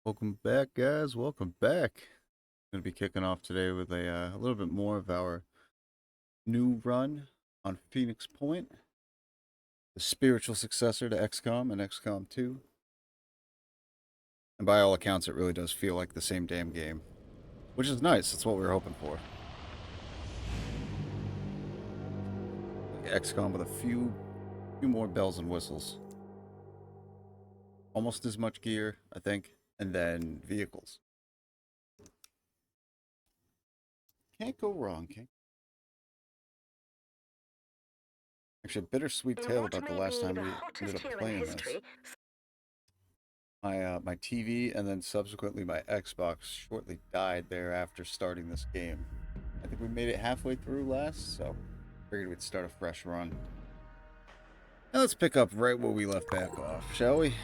Welcome back, guys. Welcome back. Going to be kicking off today with a little bit more of our new run on Phoenix Point, the spiritual successor to XCOM and XCOM 2. And by all accounts, it really does feel like the same damn game, which is nice. That's what we were hoping for. XCOM with a few more bells and whistles. Almost as much gear, I think, and then vehicles. Can't go wrong. Can't. Actually, a bittersweet tale about the last time we ended up playing this. My TV and then subsequently my Xbox shortly died there after starting this game. I think we made it halfway through last, so figured we'd start a fresh run. Now let's pick up right where we left back off, shall we?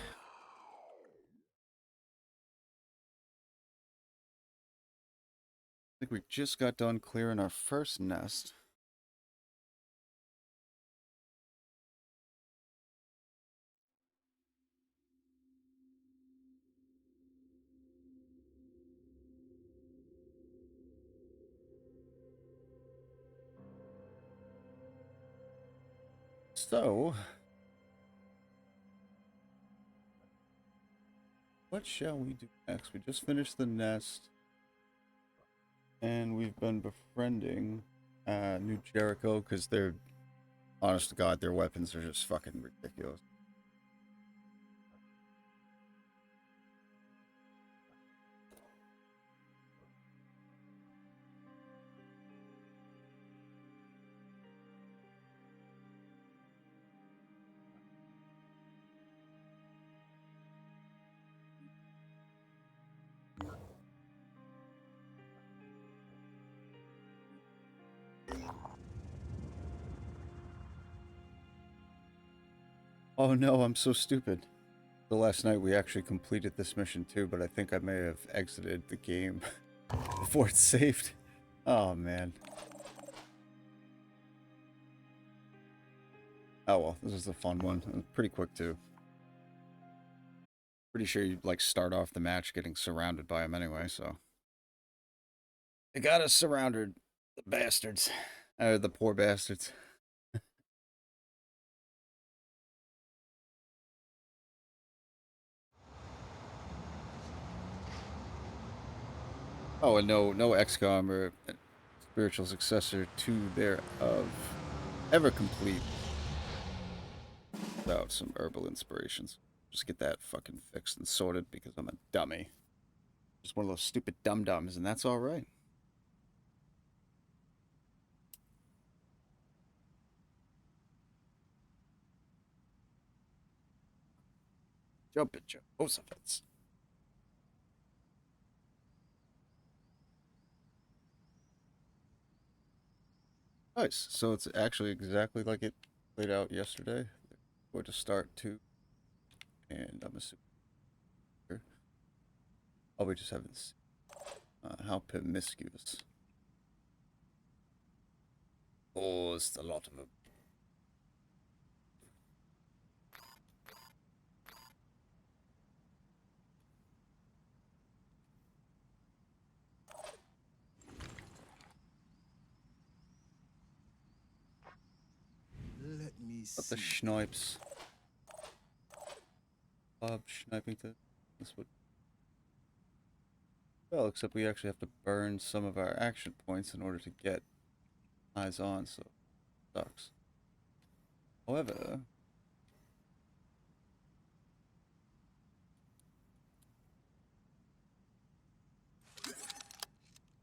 I think we just got done clearing our first nest. So, what shall we do next? We just finished the nest, and we've been befriending New Jericho because they're, honest to God, their weapons are just fucking ridiculous. Oh no, I'm so stupid. The last night we actually completed this mission too, but I think I may have exited the game before it's saved. Oh man. Oh well, this is a fun one. It was pretty quick too. Pretty sure you like start off the match getting surrounded by them anyway, so. They got us surrounded, the bastards. The poor bastards. Oh, and no XCOM or spiritual successor to thereof ever complete without some herbal inspirations. Just get that fucking fixed and sorted because I'm a dummy. Just one of those stupid dum-dums, and that's alright. Jump it, Jehoshaphat. Nice. So it's actually exactly like it played out yesterday. Going to start two, and I'm assuming here. Oh, we just haven't seen how promiscuous. Oh, it's a lot of them. Let me But the see. schnipes. Bob sniping to this would. Well, except we actually have to burn some of our action points in order to get eyes on, so it sucks. However,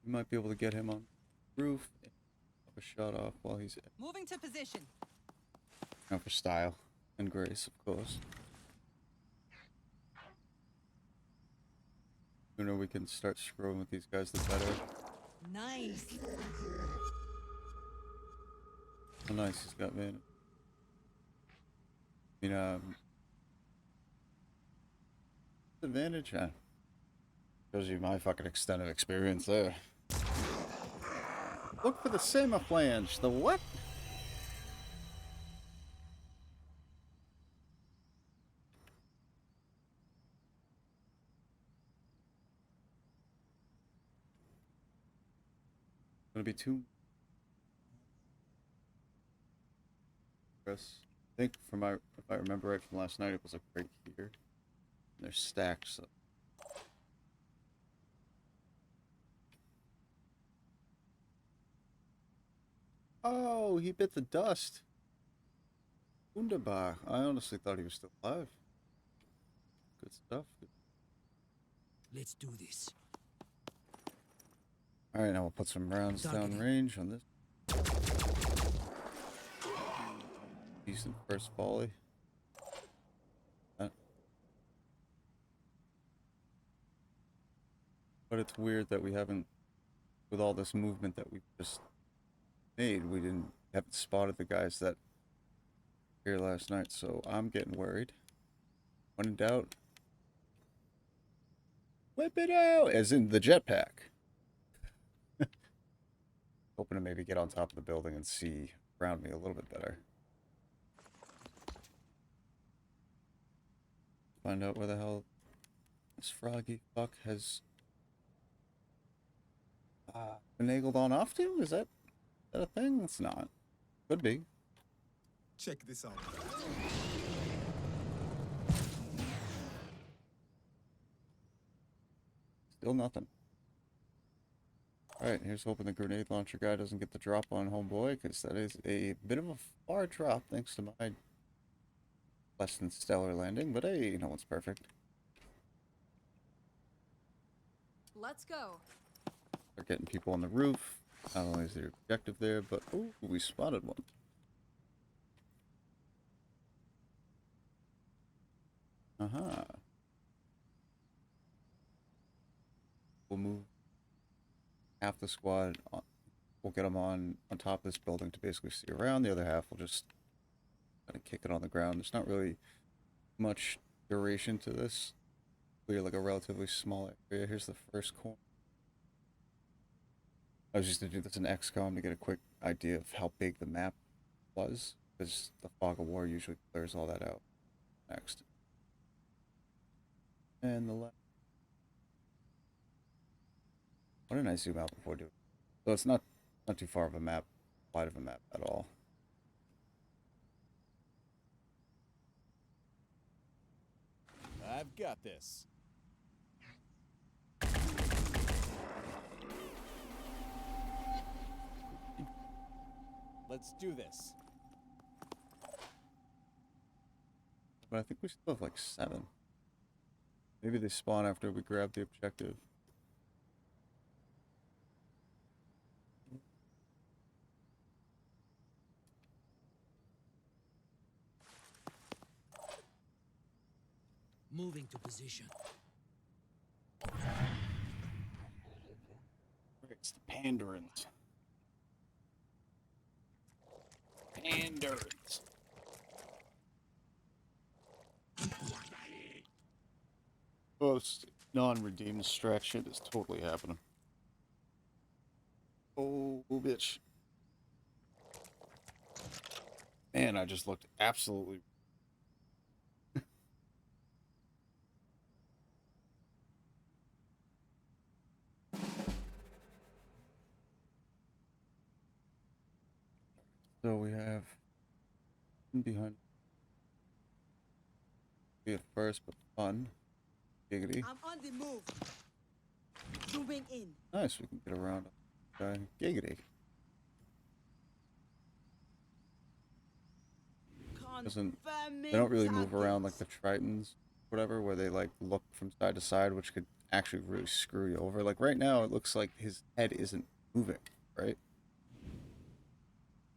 we might be able to get him on the roof and have a shot off while he's Moving to position. out for style and grace, of course. The sooner we can start screwing with these guys, the better. Nice. Oh, nice, he's got man. I mean, advantage? Shows you my fucking extent of experience there. Look for the semiflange. The what? Gonna be two. Chris. I think from my, if I remember right from last night, it was a crate here. And they're stacked, so. Oh, he bit the dust. Wunderbar. I honestly thought he was still alive. Good stuff. Let's do this. Alright, now we'll put some rounds down range on this. Decent first volley. But it's weird that we haven't, with all this movement that we just made, we haven't spotted the guys that were here last night, so I'm getting worried. When in doubt, whip it out, as in the jetpack. Hoping to maybe get on top of the building and see around me a little bit better. Find out where the hell this froggy fuck has finagled on off to? Is that a thing? It's not. Could be. Check this out. Still nothing. Alright, here's hoping the grenade launcher guy doesn't get the drop on homeboy, because that is a bit of a far drop thanks to my less than stellar landing, but hey, no one's perfect. Let's go. They're getting people on the roof. Not only is there objective there, but ooh, we spotted one. Uh-huh. We'll move half the squad. We'll get them on top of this building to basically see around. The other half will just kind of kick it on the ground. There's not really much duration to this. We're like a relatively small area. Here's the first corner. I was just going to do this in XCOM to get a quick idea of how big the map was, because the fog of war usually clears all that out. Next. And the left. Why didn't I zoom out before doing it? So it's not too far of a map, wide of a map at all. I've got this. Let's do this. But I think we still have like 7. Maybe they spawn after we grab the objective. Moving to position. It's the Pandarins. Pandarins. Oh, this non-redeemed strat shit is totally happening. Oh, bitch. Man, I just looked absolutely... So we have behind be a first but fun. Giggity. I'm on the move. Zooming in. Nice, we can get around guy. Giggity. They don't really move around like the Tritons, whatever, where they like look from side to side, which could actually really screw you over. Like right now, it looks like his head isn't moving, right?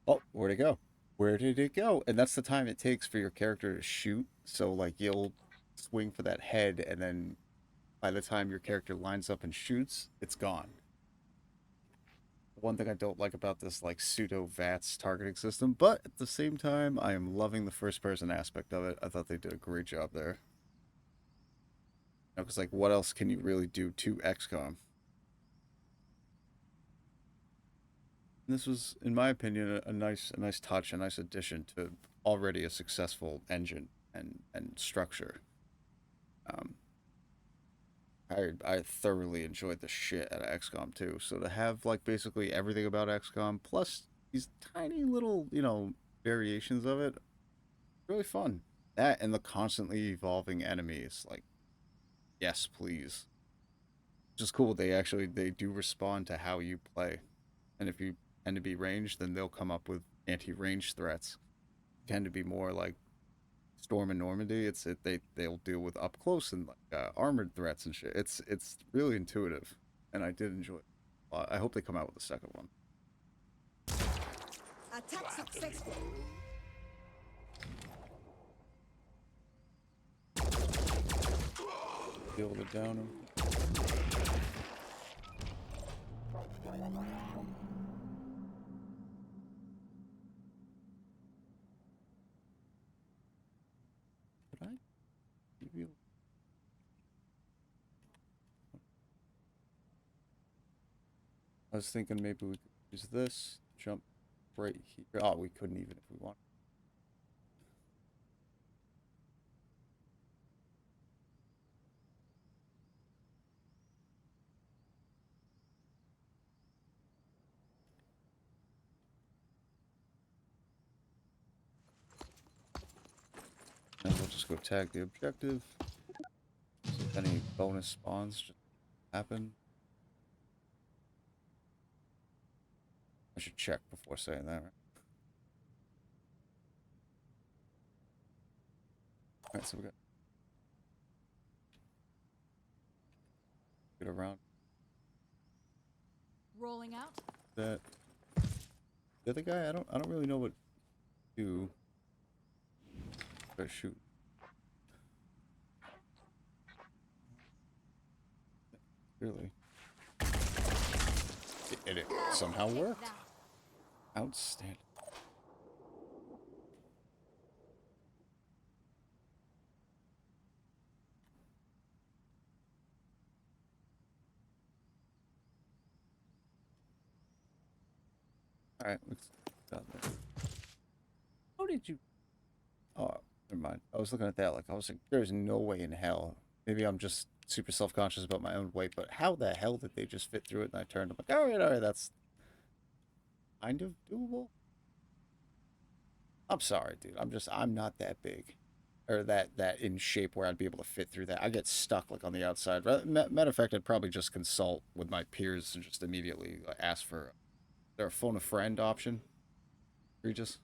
Oh, where'd it go? Where did it go? And that's the time it takes for your character to shoot. So like you'll swing for that head, and then by the time your character lines up and shoots, it's gone. One thing I don't like about this like pseudo VATS targeting system, but at the same time, I am loving the first person aspect of it. I thought they did a great job there. Because like, what else can you really do to XCOM? This was, in my opinion, a nice touch, a nice addition to already a successful engine and structure. I thoroughly enjoyed the shit out of XCOM 2. So to have like basically everything about XCOM plus these tiny little, variations of it, really fun. That and the constantly evolving enemies, like yes, please. Just cool. They do respond to how you play. And if you tend to be ranged, then they'll come up with anti-range threats. Tend to be more like Storm and Normandy. They'll deal with up close and like armored threats and shit. It's really intuitive, and I did enjoy it a lot. I hope they come out with a second one. Attack successful. Be able to down them. Could I give you? I was thinking maybe we could use this, jump right here. Oh, we couldn't even if we wanted. And we'll just go tag the objective. See if any bonus spawns just happen. I should check before saying that, right? Alright, so we got get around Rolling out. that. The other guy, I don't really know what to do. Try to shoot. Really. It somehow Take worked. that. Outstanding. Alright, let's got that. How did you Oh, never mind. I was looking at that like I was like, there's no way in hell. Maybe I'm just super self-conscious about my own weight, but how the hell did they just fit through it? And I turned, I'm like, all right, that's kind of doable. I'm sorry, dude. I'm not that big, or that in shape where I'd be able to fit through that. I get stuck like on the outside. Matter of fact, I'd probably just consult with my peers and just immediately ask for. Is there a phone a friend option? Regis.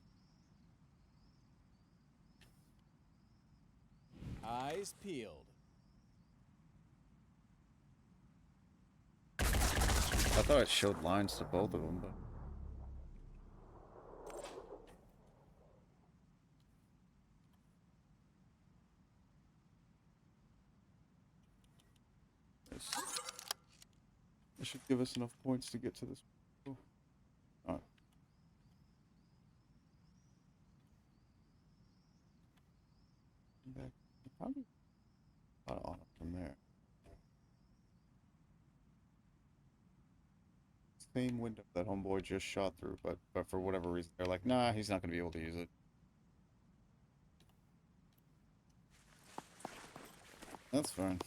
Eyes peeled. I thought it showed lines to both of them, but. This should give us enough points to get to this. Alright. Back. Probably got on it from there. Same window that homeboy just shot through, but for whatever reason, they're like, nah, he's not gonna be able to use it. That's fine.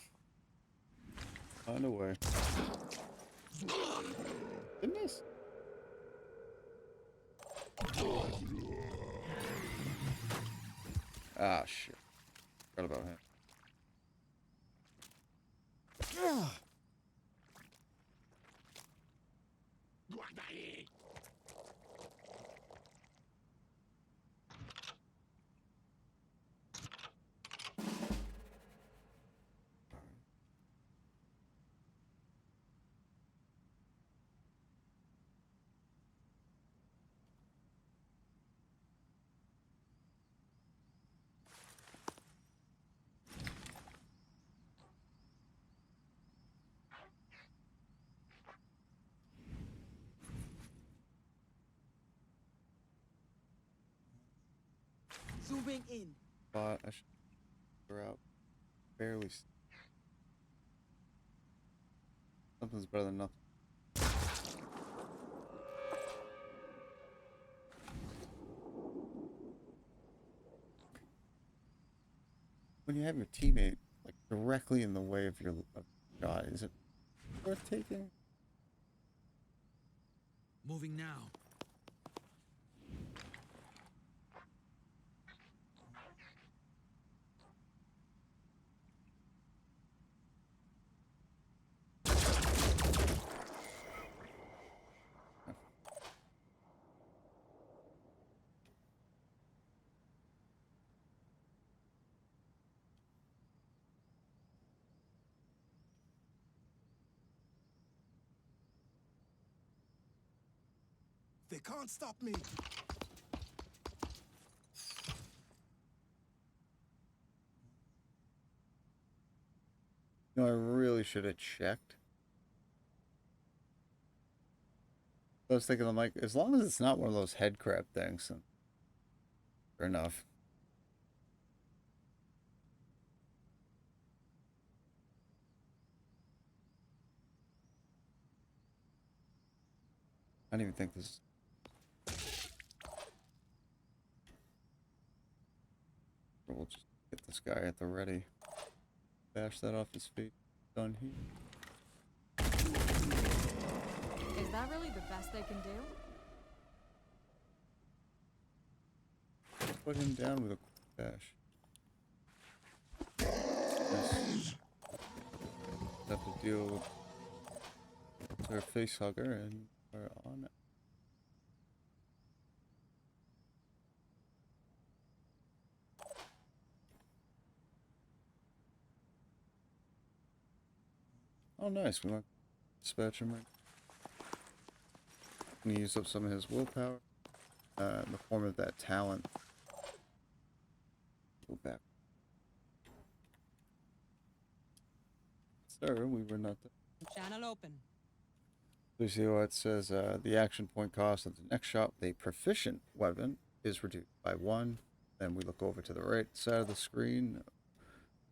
Find a way. Goodness. Ah, shit. Forgot about him. Zooming in. But I should figure out barely. Something's better than nothing. When you have your teammate like directly in the way of your God, is it worth taking? Moving now. They can't stop me. You know, I really should have checked. I was thinking, I'm like, as long as it's not one of those head crab things, then fair enough. I don't even think this. We'll just get this guy at the ready. Bash that off his feet. Done here. Is that really the best they can do? Put him down with a quick bash. Nice. Have to deal with their face hugger, and we're on it. Oh, nice. We might dispatch him right. And use up some of his willpower in the form of that talent. Go back. Sir, we were not there. Channel open. You see what it says, the action point cost of the next shot with a proficient weapon is reduced by 1. Then we look over to the right side of the screen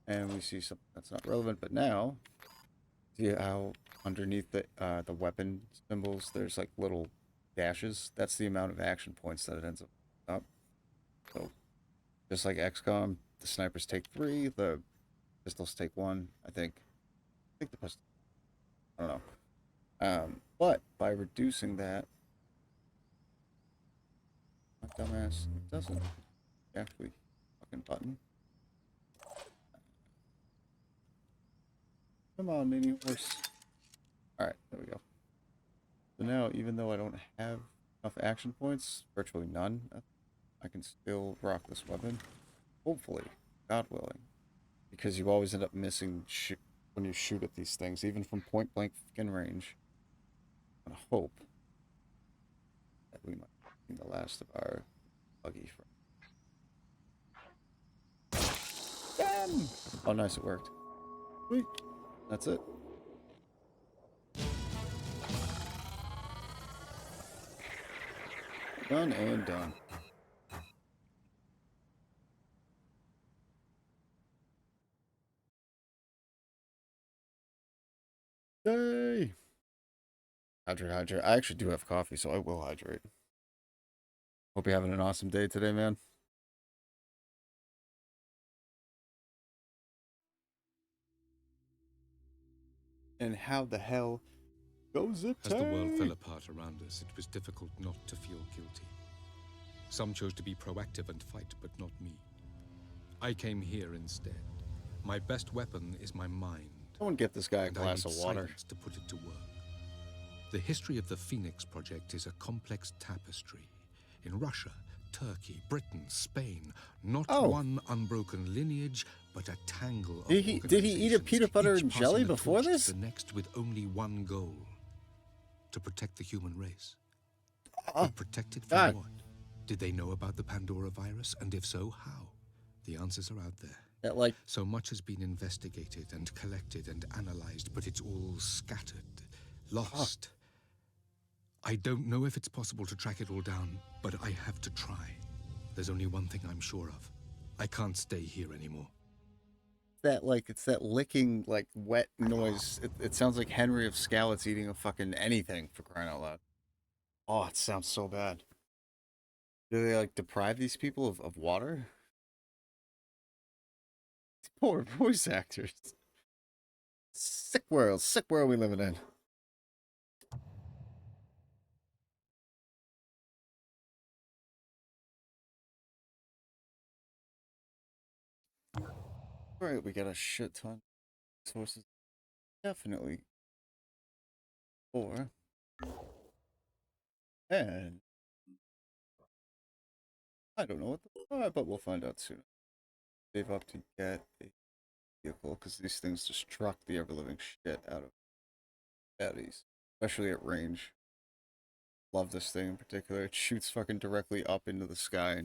and we see something that's not relevant, but now see how underneath the weapon symbols there's like little dashes? That's the amount of action points that it ends up. So just like XCOM, the snipers take 3, the pistols take 1, I think. I think the pistol, I don't know. But by reducing that, my dumbass doesn't actually fucking button. Come on, mini horse. Alright, there we go. So now, even though I don't have enough action points, virtually none, I can still rock this weapon. Hopefully, God willing. Because you always end up missing when you shoot at these things, even from point blank fucking range. I'm gonna hope that we might be the last of our buggy friends. Bam! Oh, nice, it worked. Sweet. That's it. Done and done. Yay! Hydrate, hydrate. I actually do have coffee, so I will hydrate. Hope you're having an awesome day today, man. And how the hell goes it? As the world fell apart around us, it was difficult not to feel guilty. Some chose to be proactive and fight, but not me. I came here instead. My best weapon is my mind. Someone get this guy a and glass I need of water. silence to put it to work. The history of the Phoenix Project is a complex tapestry. In Russia, Turkey, Britain, Spain, not one unbroken lineage, but a tangle of Did he eat a peanut butter and jelly before this? The next with only one goal: to protect the human race. But protect it from what? Did they know about the Pandora virus? And if so, how? The answers are out there. So much has been investigated and collected and analyzed, but it's all scattered, lost. I don't know if it's possible to track it all down, but I have to try. There's only one thing I'm sure of. I can't stay here anymore. It's that licking, like, wet noise. It sounds like Henry of Skalitz eating a fucking anything, for crying out loud. Oh, it sounds so bad. Do they, like, deprive these people of water? Poor voice actors. Sick world we living in. All right, we got a shit ton of sources. Definitely for. And I don't know what the are, but we'll find out soon. Save up to get a vehicle because these things just truck the ever living shit out of baddies, especially at range. Love this thing in particular. It shoots fucking directly up into the sky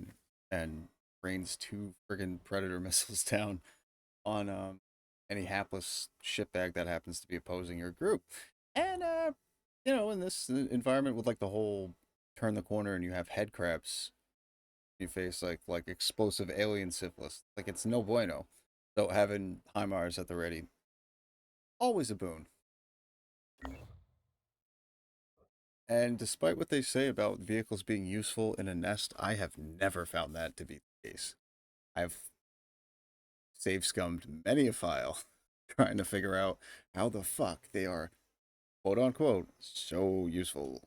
and rains two friggin' predator missiles down on any hapless shitbag that happens to be opposing your group. And you know, in this environment with like the whole turn the corner and you have head crabs, you face like explosive alien syphilis. Like it's no bueno. So having HIMARS at the ready, always a boon. And despite what they say about vehicles being useful in a nest, I have never found that to be the case. I've save scummed many a file trying to figure out how the fuck they are, quote unquote, so useful.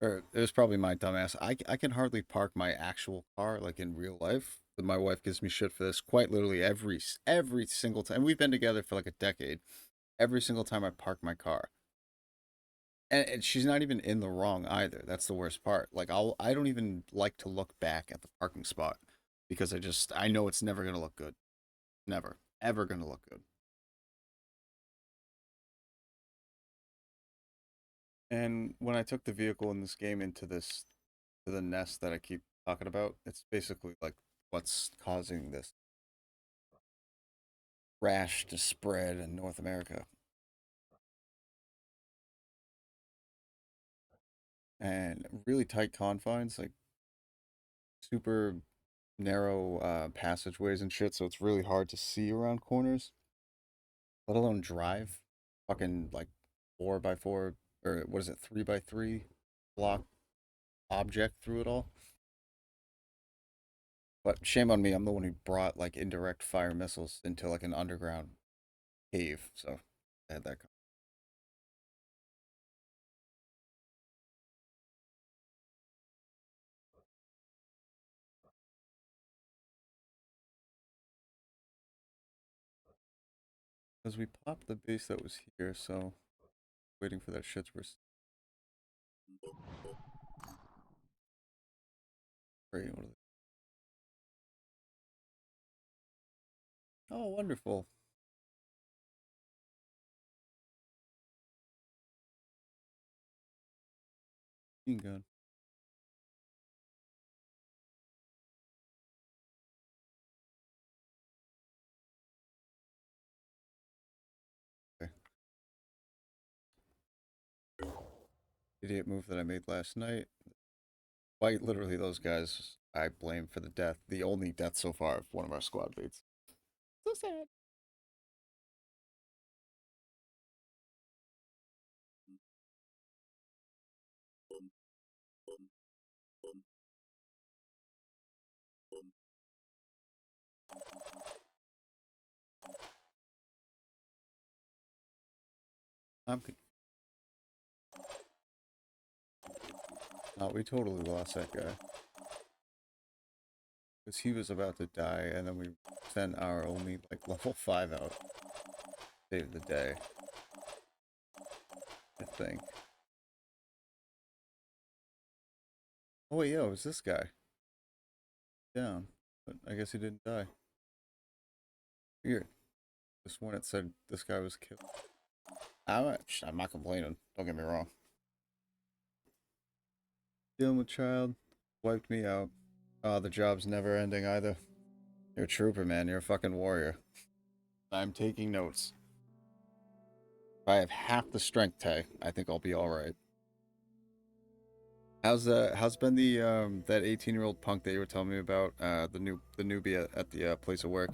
Or it was probably my dumbass. I can hardly park my actual car like in real life. But my wife gives me shit for this quite literally every single time. We've been together for like a decade. Every single time I park my car, and she's not even in the wrong either. That's the worst part. Like I don't even like to look back at the parking spot because I know it's never gonna look good. Never ever gonna look good. And when I took the vehicle in this game into this to the nest that I keep talking about, it's basically like what's causing this rash to spread in North America. And really tight confines, like super narrow passageways and shit, so it's really hard to see around corners, let alone drive. Fucking like 4x4 or what is it, 3x3 block object through it all. But shame on me, I'm the one who brought like indirect fire missiles into like an underground cave, so I had that. Because we popped the base that was here, so waiting for that shit to great. Oh, wonderful. Machine gun. Okay. Idiot move that I made last night. Quite literally, those guys I blame for the death, the only death so far of one of our squad mates. So sad. I'm. No, we totally lost that guy because he was about to die, and then we sent our only like level 5 out. Saved the day, I think. Oh wait, yo, it was this guy down, but I guess he didn't die. Weird. This one it said this guy was killed. I'm not complaining. Don't get me wrong. Dealing with child wiped me out. Oh, the job's never ending either. You're a trooper, man. You're a fucking warrior. I'm taking notes. If I have half the strength tag, I think I'll be all right. How's been the that 18-year-old punk that you were telling me about? The newbie at the place of work.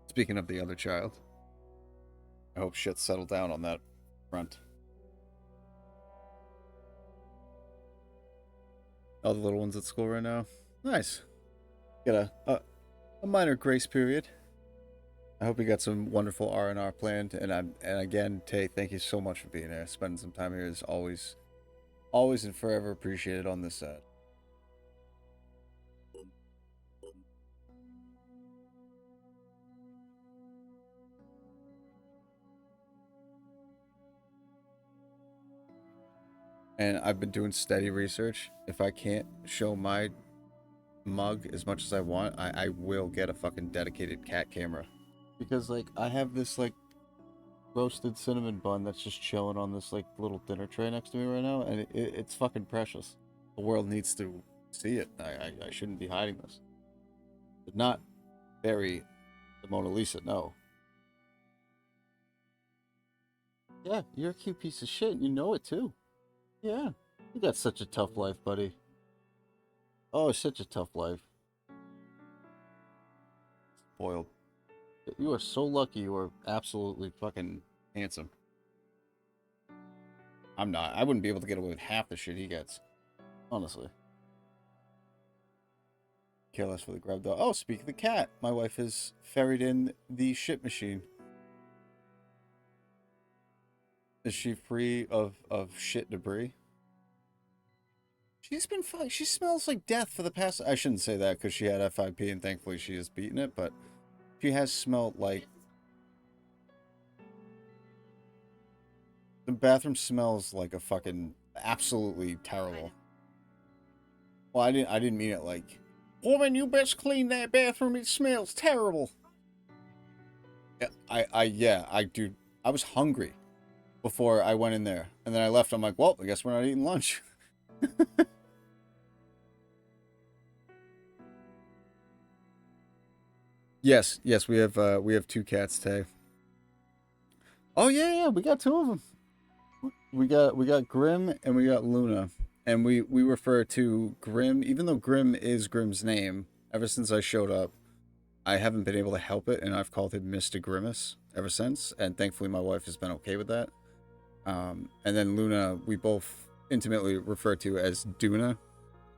Speaking of the other child, I hope shit's settled down on that front. All the little ones at school right now. Nice. Get a minor grace period. I hope you got some wonderful R&R planned, and again, Tay, thank you so much for being here. Spending some time here is always and forever appreciated on this side. And I've been doing steady research. If I can't show my mug as much as I want, I will get a fucking dedicated cat camera. Because, like, I have this, like, roasted cinnamon bun that's just chilling on this, like, little dinner tray next to me right now, and it's fucking precious. The world needs to see it. I shouldn't be hiding this. But not bury the Mona Lisa, no. Yeah, you're a cute piece of shit, and you know it, too. Yeah, you got such a tough life, buddy. Oh, such a tough life. Spoiled. You are so lucky you are absolutely fucking handsome. I'm not. I wouldn't be able to get away with half the shit he gets. Honestly. Care less for the grub dog. Oh, speak of the cat. My wife has ferried in the shit machine. Is she free of shit debris? She's been fine. She smells like death for the past... I shouldn't say that because she had FIP and thankfully she has beaten it, but she has smelled like... The bathroom smells like a fucking absolutely terrible. Well, I didn't mean it like, woman, you best clean that bathroom. It smells terrible. Yeah, I was hungry before I went in there, and then I left. I'm like, well, I guess we're not eating lunch. Yes, we have two cats today. Oh yeah, we got two of them. We got Grim and we got Luna, and we refer to Grim, even though Grim is Grim's name. Ever since I showed up, I haven't been able to help it, and I've called him Mr. Grimace ever since. And thankfully, my wife has been okay with that. And then Luna, we both intimately refer to as Duna,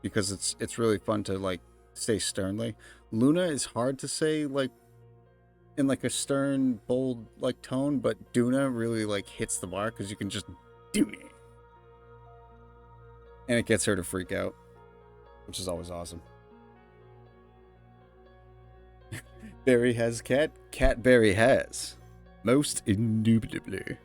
because it's really fun to like say sternly. Luna is hard to say like in like a stern, bold like tone, but Duna really like hits the mark because you can just Duna, and it gets her to freak out, which is always awesome. Barry has cat Barry has, most indubitably.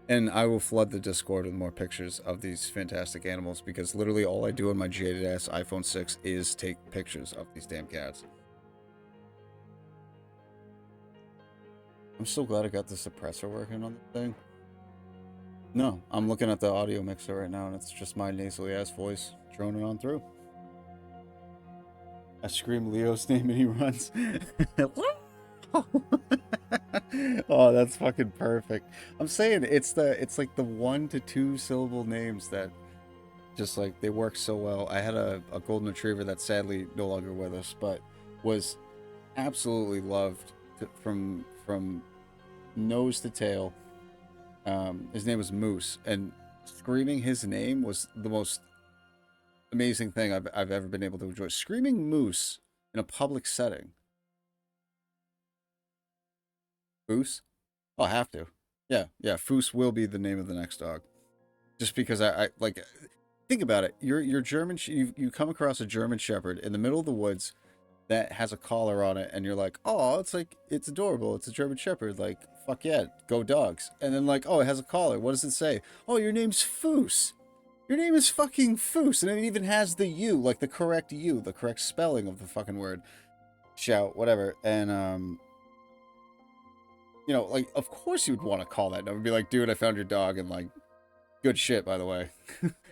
And I will flood the Discord with more pictures of these fantastic animals because literally all I do on my jaded ass iPhone 6 is take pictures of these damn cats. I'm so glad I got the suppressor working on the thing. No, I'm looking at the audio mixer right now and it's just my nasally ass voice droning on through. I scream Leo's name and he runs. Oh, that's fucking perfect. I'm saying it's like the 1 to 2 syllable names that just like they work so well. I had a golden retriever that's sadly no longer with us, but was absolutely loved from nose to tail. His name was Moose, and screaming his name was the most amazing thing I've ever been able to enjoy. Screaming Moose in a public setting. Foos? I'll have to. Yeah, Foos will be the name of the next dog. Just because I like, think about it. You're German. You come across a German Shepherd in the middle of the woods that has a collar on it, and you're like, oh, it's adorable. It's a German Shepherd. Like, fuck yeah, go dogs. And then like, oh, it has a collar. What does it say? Oh, your name's Foos. Your name is fucking Foos, and it even has the U, like the correct U, the correct spelling of the fucking word. Shout, whatever. And you know, like, of course you'd want to call that number. Be like, dude, I found your dog, and like, good shit, by the way.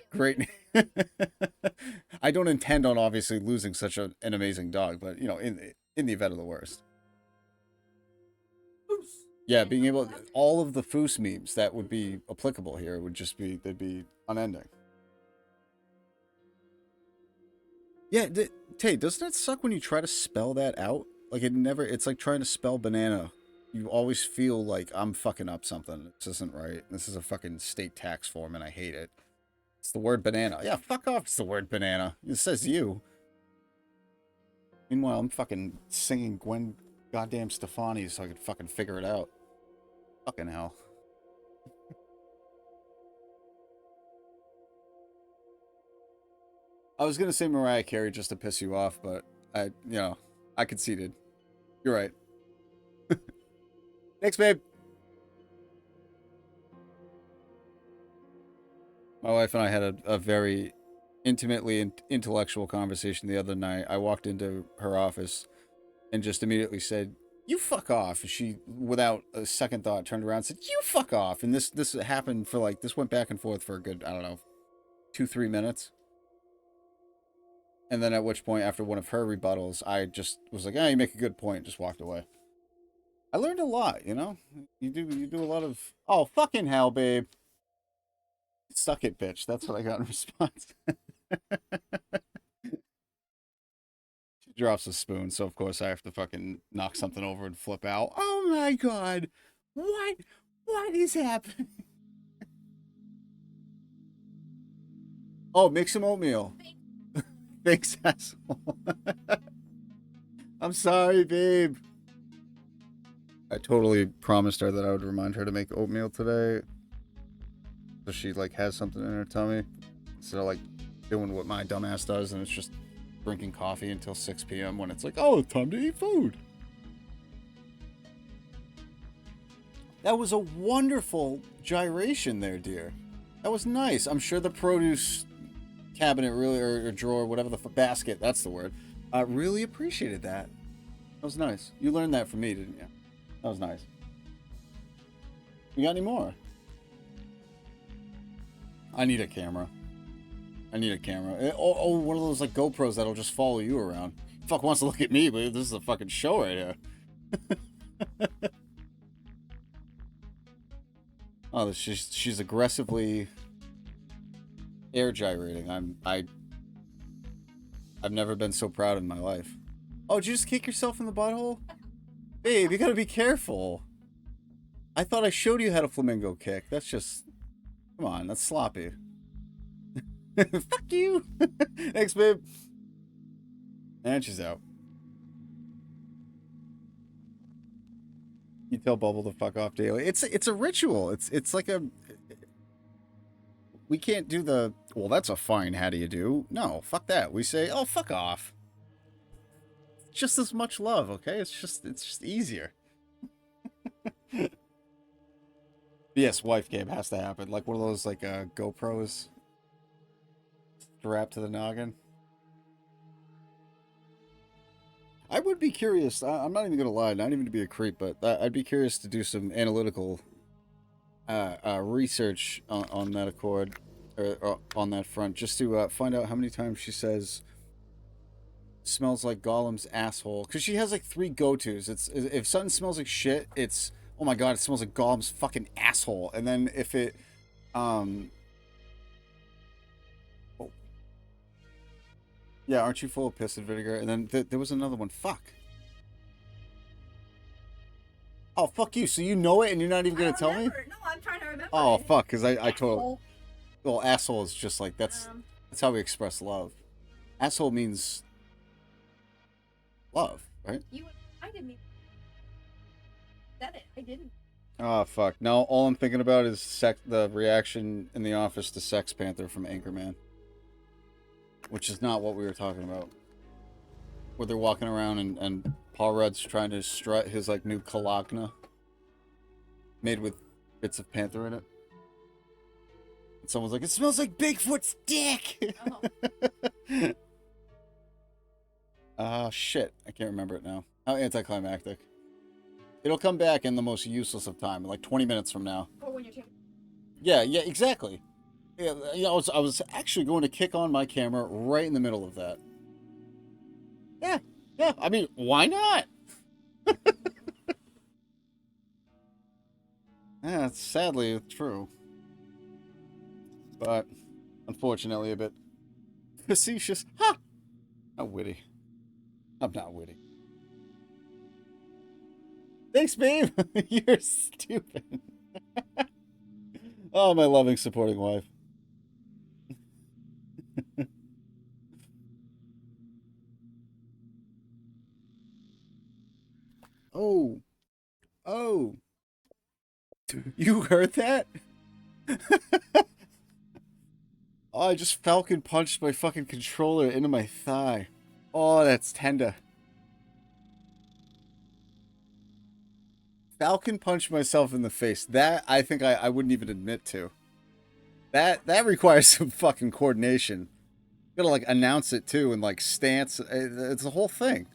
Great. I don't intend on obviously losing such an amazing dog, but you know, in the event of the worst. Yeah, being able all of the Foos memes that would be applicable here would just be they'd be unending. Yeah, Tay, doesn't it suck when you try to spell that out? Like it's like trying to spell banana. You always feel like I'm fucking up something. This isn't right. This is a fucking state tax form and I hate it. It's the word banana. Yeah, fuck off. It's the word banana. It says you. Meanwhile, I'm fucking singing Gwen goddamn Stefani so I could fucking figure it out. Fucking hell. I was gonna say Mariah Carey just to piss you off, but I conceded. You're right. Thanks, babe. My wife and I had a very intimately intellectual conversation the other night. I walked into her office and just immediately said, "You fuck off." And she, without a second thought, turned around and said, "You fuck off." And this happened for like, this went back and forth for a good, I don't know, 2-3 minutes. And then at which point, after one of her rebuttals, I just was like, you make a good point, just walked away. I learned a lot, you know? You do a lot of, oh, fucking hell, babe. Suck it, bitch. That's what I got in response. She drops a spoon, so of course I have to fucking knock something over and flip out. Oh my god. What is happening? Oh, make some oatmeal. Thanks, asshole. I'm sorry, babe. I totally promised her that I would remind her to make oatmeal today. So she, like, has something in her tummy. Instead of, like, doing what my dumbass does, and it's just drinking coffee until 6 p.m. when it's like, oh, it's time to eat food. That was a wonderful gyration there, dear. That was nice. I'm sure the produce cabinet really, or drawer, whatever the basket, that's the word, really appreciated that. That was nice. You learned that from me, didn't you? That was nice. You got any more? I need a camera. I need a camera. Oh, one of those like GoPros that'll just follow you around. Fuck wants to look at me, but this is a fucking show right here. Oh, she's aggressively air gyrating. I've never been so proud in my life. Oh, did you just kick yourself in the butthole? Babe, you gotta be careful. I thought I showed you how to flamingo kick. That's just... Come on, that's sloppy. Fuck you! Thanks, babe. And she's out. You tell Bubble to fuck off daily. It's a ritual. It's like a... We can't do the... Well, that's a fine, how do you do? No, fuck that. We say, oh, fuck off. Just as much love, okay? It's just easier. Yes, wife game has to happen. Like one of those like GoPros strapped to the noggin. I would be curious. I'm not even gonna lie, not even to be a creep, but I'd be curious to do some analytical research on that accord, or on that front, just to find out how many times she says smells like Gollum's asshole, because she has like 3 go-tos. It's if something smells like shit, it's oh my god, it smells like Gollum's fucking asshole. And then if it yeah, aren't you full of piss and vinegar? And then there was another one. Fuck. Oh, fuck you. So you know it and you're not even gonna tell me? No, I'm trying to remember. Oh, it. fuck, because I totally... Well, asshole is just like, that's how we express love. Asshole means love, right? You invited me. Said it. I didn't. Oh, fuck. Now all I'm thinking about is the reaction in the office to Sex Panther from Anchorman. Which is not what we were talking about. Where they're walking around and Paul Rudd's trying to strut his, like, new Kalagna. Made with bits of Panther in it. And someone's like, it smells like Bigfoot's dick! Oh. Shit. I can't remember it now. How anticlimactic. It'll come back in the most useless of time, like 20 minutes from now. Or when you're Yeah, exactly. Yeah, I was actually going to kick on my camera right in the middle of that. Yeah. I mean, why not? Yeah, it's sadly true. But, unfortunately, a bit facetious. Ha! Not witty. I'm not witty. Thanks, babe. You're stupid. Oh, my loving, supporting wife. Oh, oh, you heard that? Oh, I just falcon punched my fucking controller into my thigh. Oh, that's tender. Falcon punched myself in the face. That I think I wouldn't even admit to. That requires some fucking coordination. You gotta like announce it too and like stance. It's a whole thing.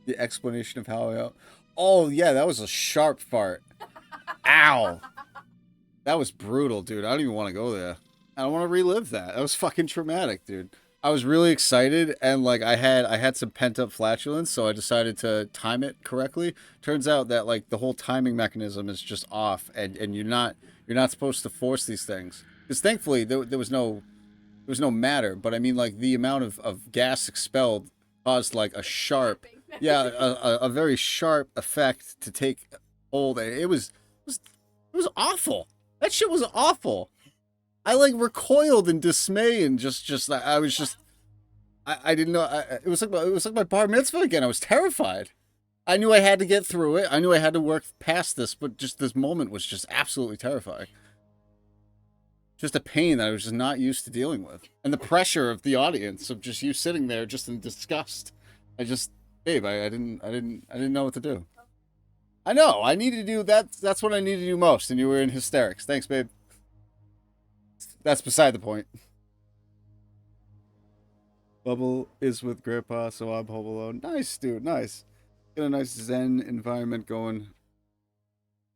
The explanation of how I. Oh yeah, that was a sharp fart. Ow. That was brutal, dude. I don't even want to go there. I don't want to relive that. That was fucking traumatic, dude. I was really excited and like I had some pent up flatulence, so I decided to time it correctly. Turns out that like the whole timing mechanism is just off, and you're not supposed to force these things. Because thankfully there was no matter, but I mean like the amount of gas expelled caused like a sharp, yeah, a very sharp effect to take hold. It was awful. That shit was awful. I like recoiled in dismay and just I was just I didn't know. It was like my bar mitzvah again. I was terrified. I knew I had to get through it. I knew I had to work past this, but just this moment was just absolutely terrifying. Just a pain that I was just not used to dealing with, and the pressure of the audience of just you sitting there just in disgust. Babe, I didn't know what to do. I know I needed to do that. That's what I needed to do most, and you were in hysterics. Thanks, babe. That's beside the point. Bubble is with Grandpa, so I'm home alone. Nice, dude. Nice. Get a nice Zen environment going.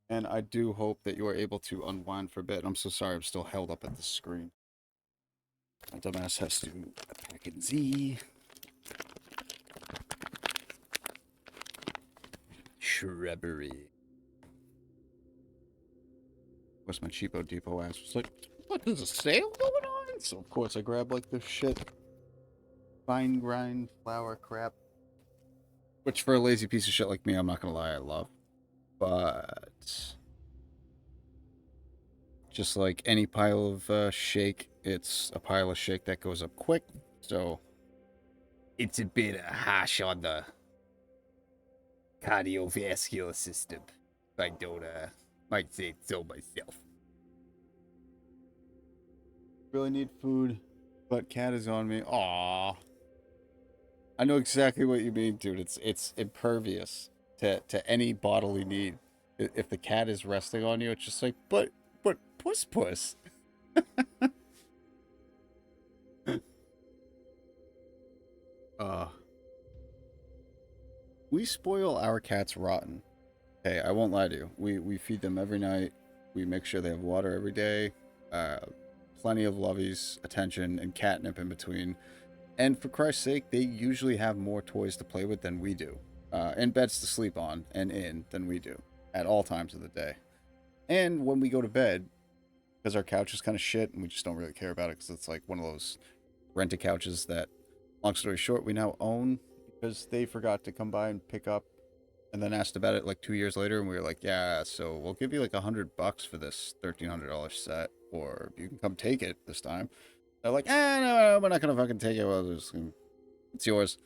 And I do hope that you are able to unwind for a bit. I'm so sorry. I'm still held up at the screen. My dumbass has to pack in Z. Shrubbery. Of course, my cheapo depot ass was like, "What? There's a sale going on?" So of course I grabbed like this shit, fine grind flour crap, which for a lazy piece of shit like me, I'm not gonna lie, I love. But just like any pile of shake, it's a pile of shake that goes up quick. So it's a bit harsh on the cardiovascular system. If I don't might say so myself. Really need food, but cat is on me. Aww. I know exactly what you mean, dude. It's impervious to any bodily need. If the cat is resting on you, it's just like, but puss. uh we spoil our cats rotten. Hey, I won't lie to you. We feed them every night. We make sure they have water every day. Uh Plenty of loveys, attention, and catnip in between. And for Christ's sake, they usually have more toys to play with than we do. And beds to sleep on and in than we do at all times of the day. And when we go to bed, because our couch is kind of shit and we just don't really care about it because it's like one of those rented couches that, long story short, we now own because they forgot to come by and pick up and then asked about it like 2 years later. And we were like, yeah, so we'll give you like $100 for this $1,300 set, or you can come take it this time. They're like, no, we're not going to fucking take it. Well, it's yours.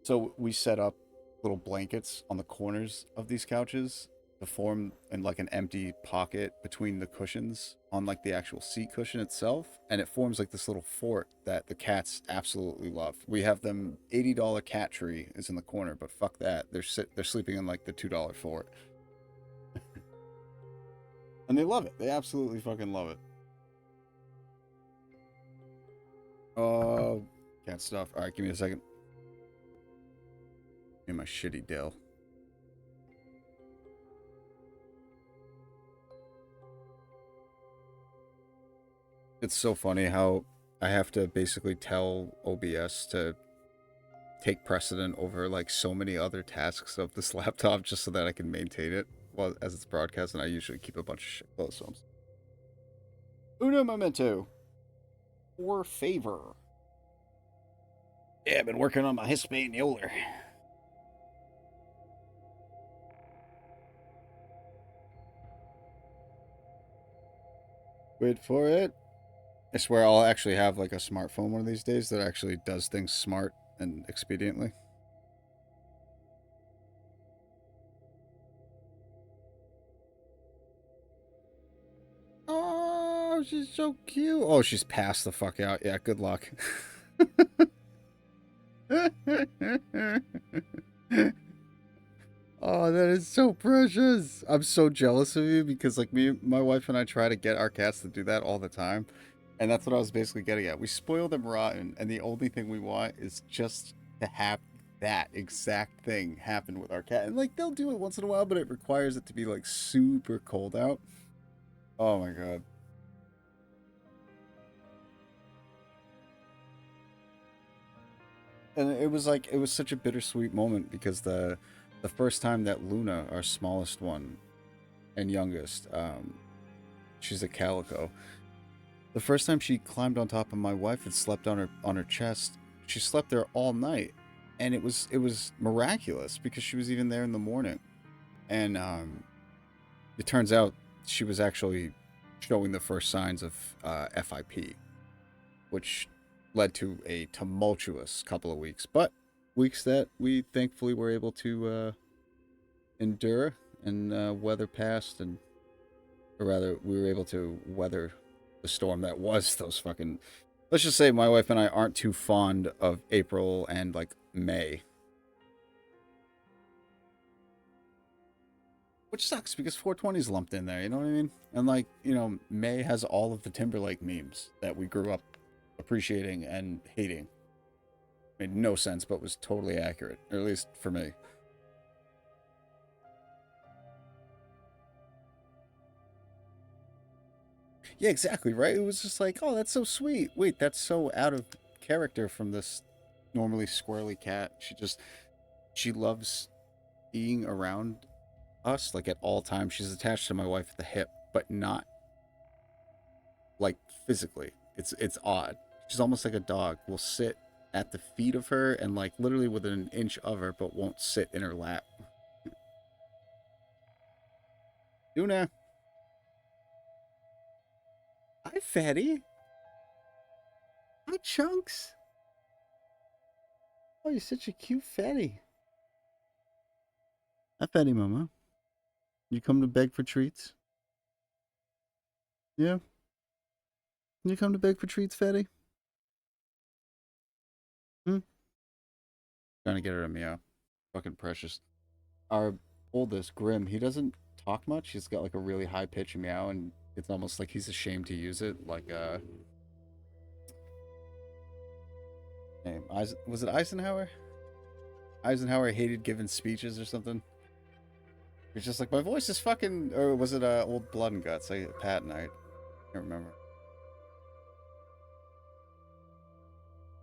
So we set up little blankets on the corners of these couches to form in like an empty pocket between the cushions on like the actual seat cushion itself, and it forms like this little fort that the cats absolutely love. We have them $80 cat tree is in the corner, but fuck that. They're sleeping in like the $2 fort. And they love it. They absolutely fucking love it. Oh, cat stuff. All right, give me a second. In my shitty Dell. It's so funny how I have to basically tell OBS to take precedent over like so many other tasks of this laptop just so that I can maintain it while as it's broadcast, and I usually keep a bunch of shit close. So uno momento. For favor. Yeah, I've been working on my Hispaniola. Wait for it. I swear I'll actually have like a smartphone one of these days that actually does things smart and expediently. Oh, she's so cute. Oh, she's passed the fuck out. Yeah, good luck. Oh, that is so precious. I'm so jealous of you because like my wife and I try to get our cats to do that all the time. And that's what I was basically getting at. We spoil them rotten, and the only thing we want is just to have that exact thing happen with our cat. And like they'll do it once in a while, but it requires it to be like super cold out. Oh my god. And it was like it was such a bittersweet moment because the first time that Luna, our smallest one and youngest, she's a calico. The first time she climbed on top of my wife and slept on her chest, she slept there all night, and it was miraculous because she was even there in the morning, and it turns out she was actually showing the first signs of FIP, which led to a tumultuous couple of weeks, but weeks that we thankfully were able to endure and weather past, and or rather, we were able to weather the storm that was those fucking. Let's just say my wife and I aren't too fond of April and like May, which sucks because 420 is lumped in there. You know what I mean? And like May has all of the Timberlake memes that we grew up appreciating and hating. Made no sense, but was totally accurate, or at least for me. Yeah, exactly, right? It was just like, oh, that's so sweet. Wait, that's so out of character from this normally squirrely cat. She loves being around us, like at all times. She's attached to my wife at the hip, but not like physically. It's odd. She's almost like a dog. Will sit at the feet of her and like literally within an inch of her, but won't sit in her lap. Luna. Hi, Fatty. Hi, Chunks. Oh, you're such a cute fatty. Hi, Fatty Mama. You come to beg for treats? Yeah? You come to beg for treats, Fatty? Hmm? Trying to get her to meow. Fucking precious. Our oldest, Grim, he doesn't talk much. He's got like a really high pitch meow, and it's almost like he's ashamed to use it. Like, name. Was it Eisenhower? Eisenhower hated giving speeches or something. It's just like, my voice is fucking. Or was it Old Blood and Guts? Pat and I can't remember.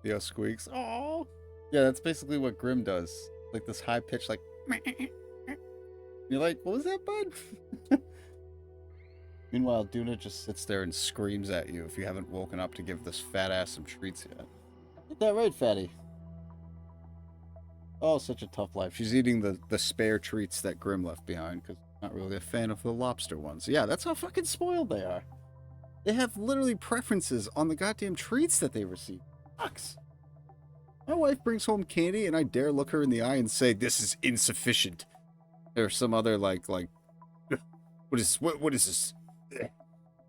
Theo squeaks. Oh, yeah, that's basically what Grim does. Like this high pitch, like. You're like, what was that, bud? Meanwhile, Duna just sits there and screams at you if you haven't woken up to give this fat ass some treats yet. Get that right, fatty. Oh, such a tough life. She's eating the spare treats that Grim left behind because not really a fan of the lobster ones. Yeah, that's how fucking spoiled they are. They have literally preferences on the goddamn treats that they receive. Sucks. My wife brings home candy and I dare look her in the eye and say, this is insufficient. Or some other like what is this?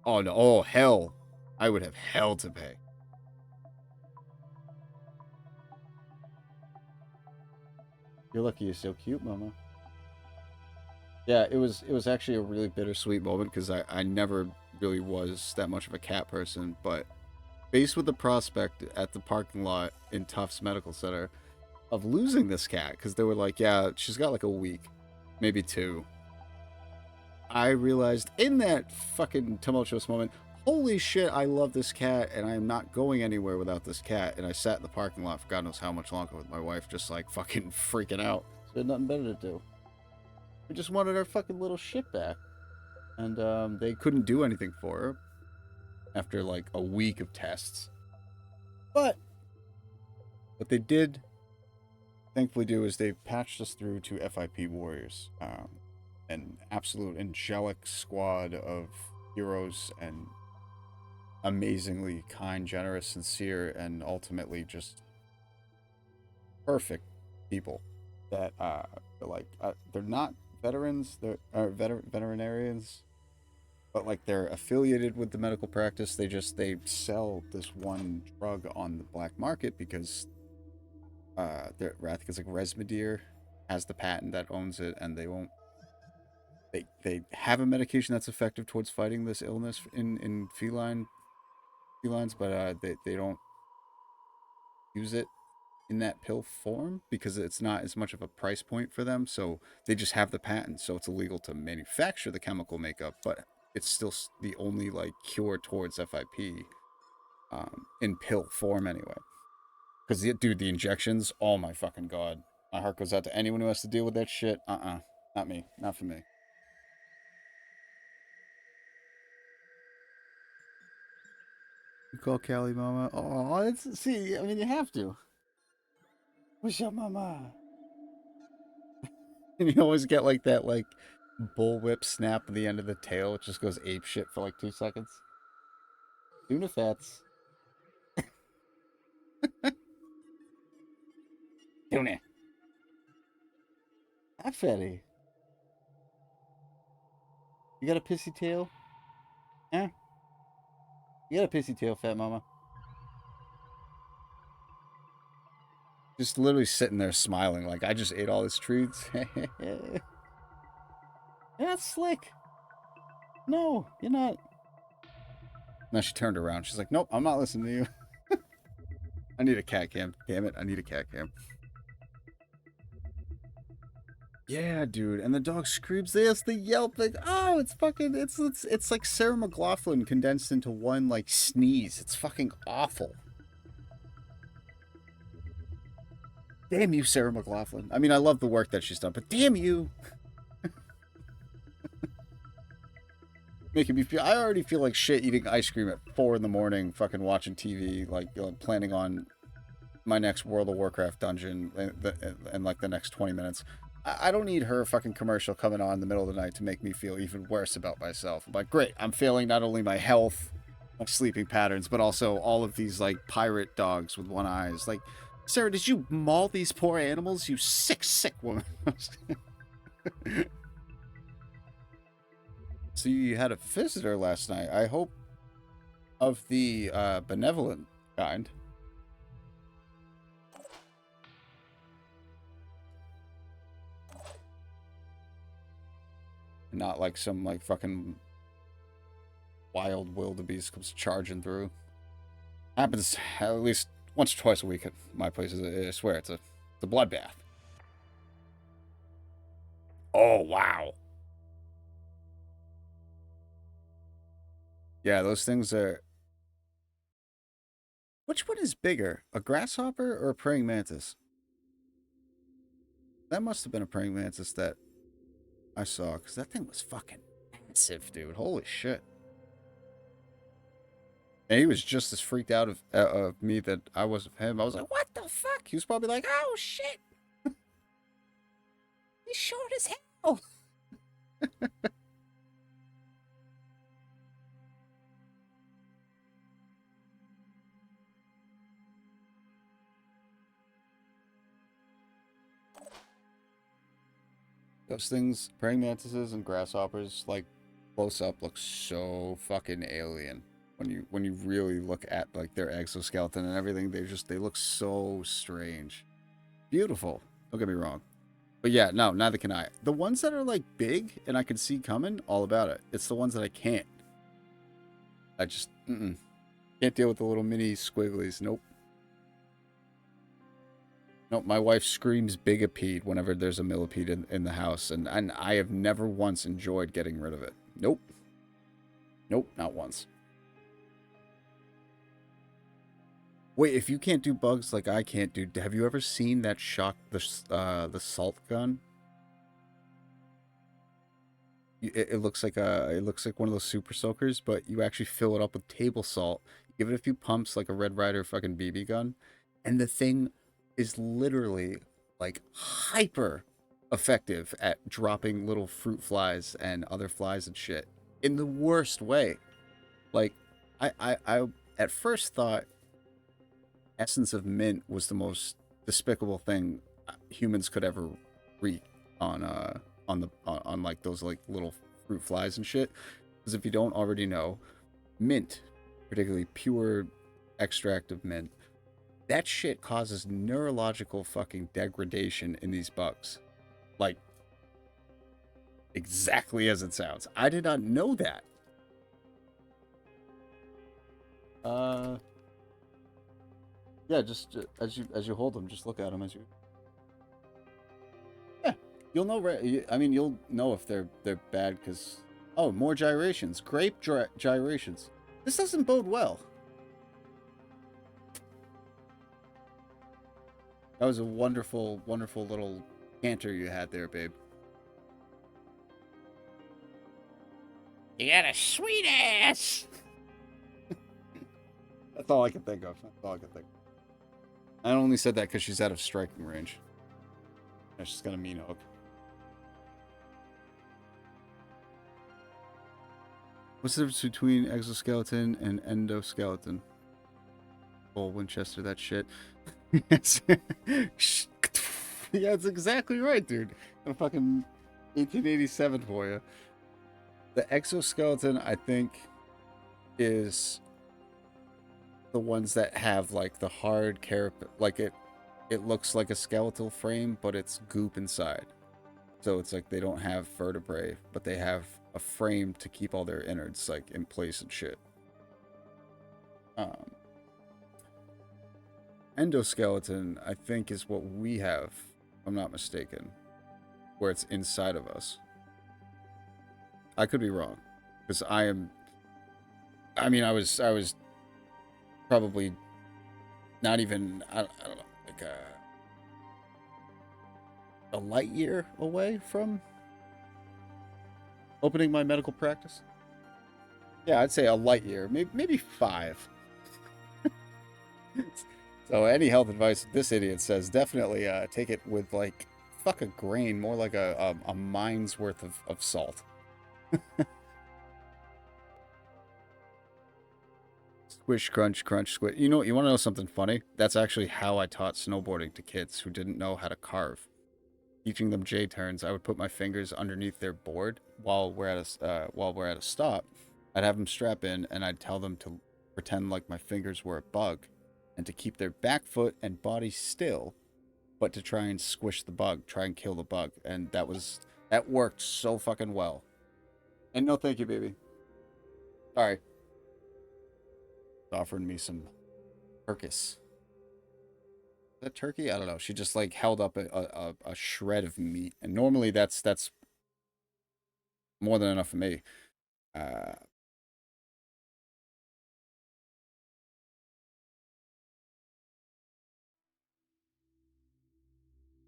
Oh no, oh hell. I would have hell to pay. You're lucky you're so cute, Mama. Yeah, it was actually a really bittersweet moment because I never really was that much of a cat person, but faced with the prospect at the parking lot in Tufts Medical Center of losing this cat, because they were like, yeah, she's got like a week, maybe two. I realized in that fucking tumultuous moment, holy shit, I love this cat, and I am not going anywhere without this cat. And I sat in the parking lot for God knows how much longer with my wife, just like fucking freaking out. So we had nothing better to do. We just wanted our fucking little shit back. And they couldn't do anything for her after like a week of tests. But what they did thankfully do is they patched us through to FIP Warriors. An absolute angelic squad of heroes and amazingly kind, generous, sincere, and ultimately just perfect people that they're not veterans, they're veterinarians, but like they're affiliated with the medical practice. They sell this one drug on the black market because I think it's like Resmedier has the patent that owns it, and they have a medication that's effective towards fighting this illness in felines, but they don't use it in that pill form because it's not as much of a price point for them. So they just have the patent, so it's illegal to manufacture the chemical makeup, but it's still the only like cure towards FIP in pill form anyway. Because dude, the injections, oh my fucking god, my heart goes out to anyone who has to deal with that shit. Not me, not for me. You call Callie mama? Oh, it's see. I mean, you have to. What's up, mama? And you always get like that, like bullwhip snap at the end of the tail. It just goes ape shit for like 2 seconds. Tuna fats. Tuna. Hi, fatty. You got a pissy tail? Huh? You got a pissy tail, fat mama. Just literally sitting there smiling like I just ate all this treats. You're not slick. No, you're not. Now she turned around. She's like, nope, I'm not listening to you. I need a cat cam. Damn it, I need a cat cam. Yeah, dude. And the dog screams this, the yelp, like, oh, it's fucking, it's like Sarah McLachlan condensed into one, like, sneeze. It's fucking awful. Damn you, Sarah McLachlan. I mean, I love the work that she's done, but damn you. Making me feel, I already feel like shit eating ice cream at 4 in the morning, fucking watching TV, like, planning on my next World of Warcraft dungeon in like the next 20 minutes. I don't need her fucking commercial coming on in the middle of the night to make me feel even worse about myself. I'm like, great, I'm failing not only my health, my sleeping patterns, but also all of these like pirate dogs with one eyes. Like, Sarah, did you maul these poor animals? You sick, sick woman. So you had a visitor last night. I hope of the benevolent kind. Not like some like fucking wild wildebeest comes charging through. Happens at least once or twice a week at my place. I swear it's a bloodbath. Oh wow. Yeah, those things are. Which one is bigger, a grasshopper or a praying mantis? That must have been a praying mantis that I saw, because that thing was fucking massive, dude. Holy shit. And he was just as freaked out of me that I was of him. I was like, what the fuck? He was probably like, oh shit. He's short as hell. Those things, praying mantises and grasshoppers, like close up, look so fucking alien. When you really look at like their exoskeleton and everything, they look so strange. Beautiful. Don't get me wrong. But yeah, no, neither can I. The ones that are like big and I can see coming, all about it. It's the ones that I can't. I just can't deal with the little mini squigglies. Nope. Nope, my wife screams bigapede whenever there's a millipede in the house, and I have never once enjoyed getting rid of it. Nope. Nope, not once. Wait, if you can't do bugs like I can't do, have you ever seen that the salt gun? It looks like one of those super soakers, but you actually fill it up with table salt. Give it a few pumps like a Red Ryder fucking BB gun, and the thing is literally like hyper effective at dropping little fruit flies and other flies and shit in the worst way. Like, I at first thought essence of mint was the most despicable thing humans could ever read on like those like little fruit flies and shit. Because if you don't already know, mint, particularly pure extract of mint, that shit causes neurological fucking degradation in these bugs. Like, exactly as it sounds. I did not know that. Yeah, just as you hold them, just look at them as you. Yeah, you'll know. I mean, you'll know if they're bad because oh, more gyrations, grape gyrations. This doesn't bode well. That was a wonderful, wonderful little canter you had there, babe. You got a sweet ass. That's all I can think of. That's all I can think of. I only said that because she's out of striking range. Yeah, she's got a mean hook. What's the difference between exoskeleton and endoskeleton? Oh, Winchester, that shit. Yes. Yeah, that's exactly right, dude. I'm fucking 1887 for you. The exoskeleton, I think, is the ones that have like the hard carapace, like it looks like a skeletal frame, but it's goop inside. So it's like they don't have vertebrae, but they have a frame to keep all their innards like in place and shit. Endoskeleton, I think, is what we have, if I'm not mistaken, where it's inside of us. I could be wrong, because I mean, I was probably not even, I don't know, like a light year away from opening my medical practice. Yeah, I'd say a light year, maybe 5. So any health advice this idiot says, definitely take it with like fuck a grain, more like a mind's worth of salt. Squish, crunch, crunch, squish. You know, you want to know something funny? That's actually how I taught snowboarding to kids who didn't know how to carve. Teaching them J-turns, I would put my fingers underneath their board while we're at a stop. I'd have them strap in, and I'd tell them to pretend like my fingers were a bug, and to keep their back foot and body still, but to try and squish the bug, try and kill the bug, and that worked so fucking well. And no, thank you, baby. Sorry. Offering me some Turkish. Is that turkey? I don't know. She just like held up a shred of meat, and normally that's more than enough for me.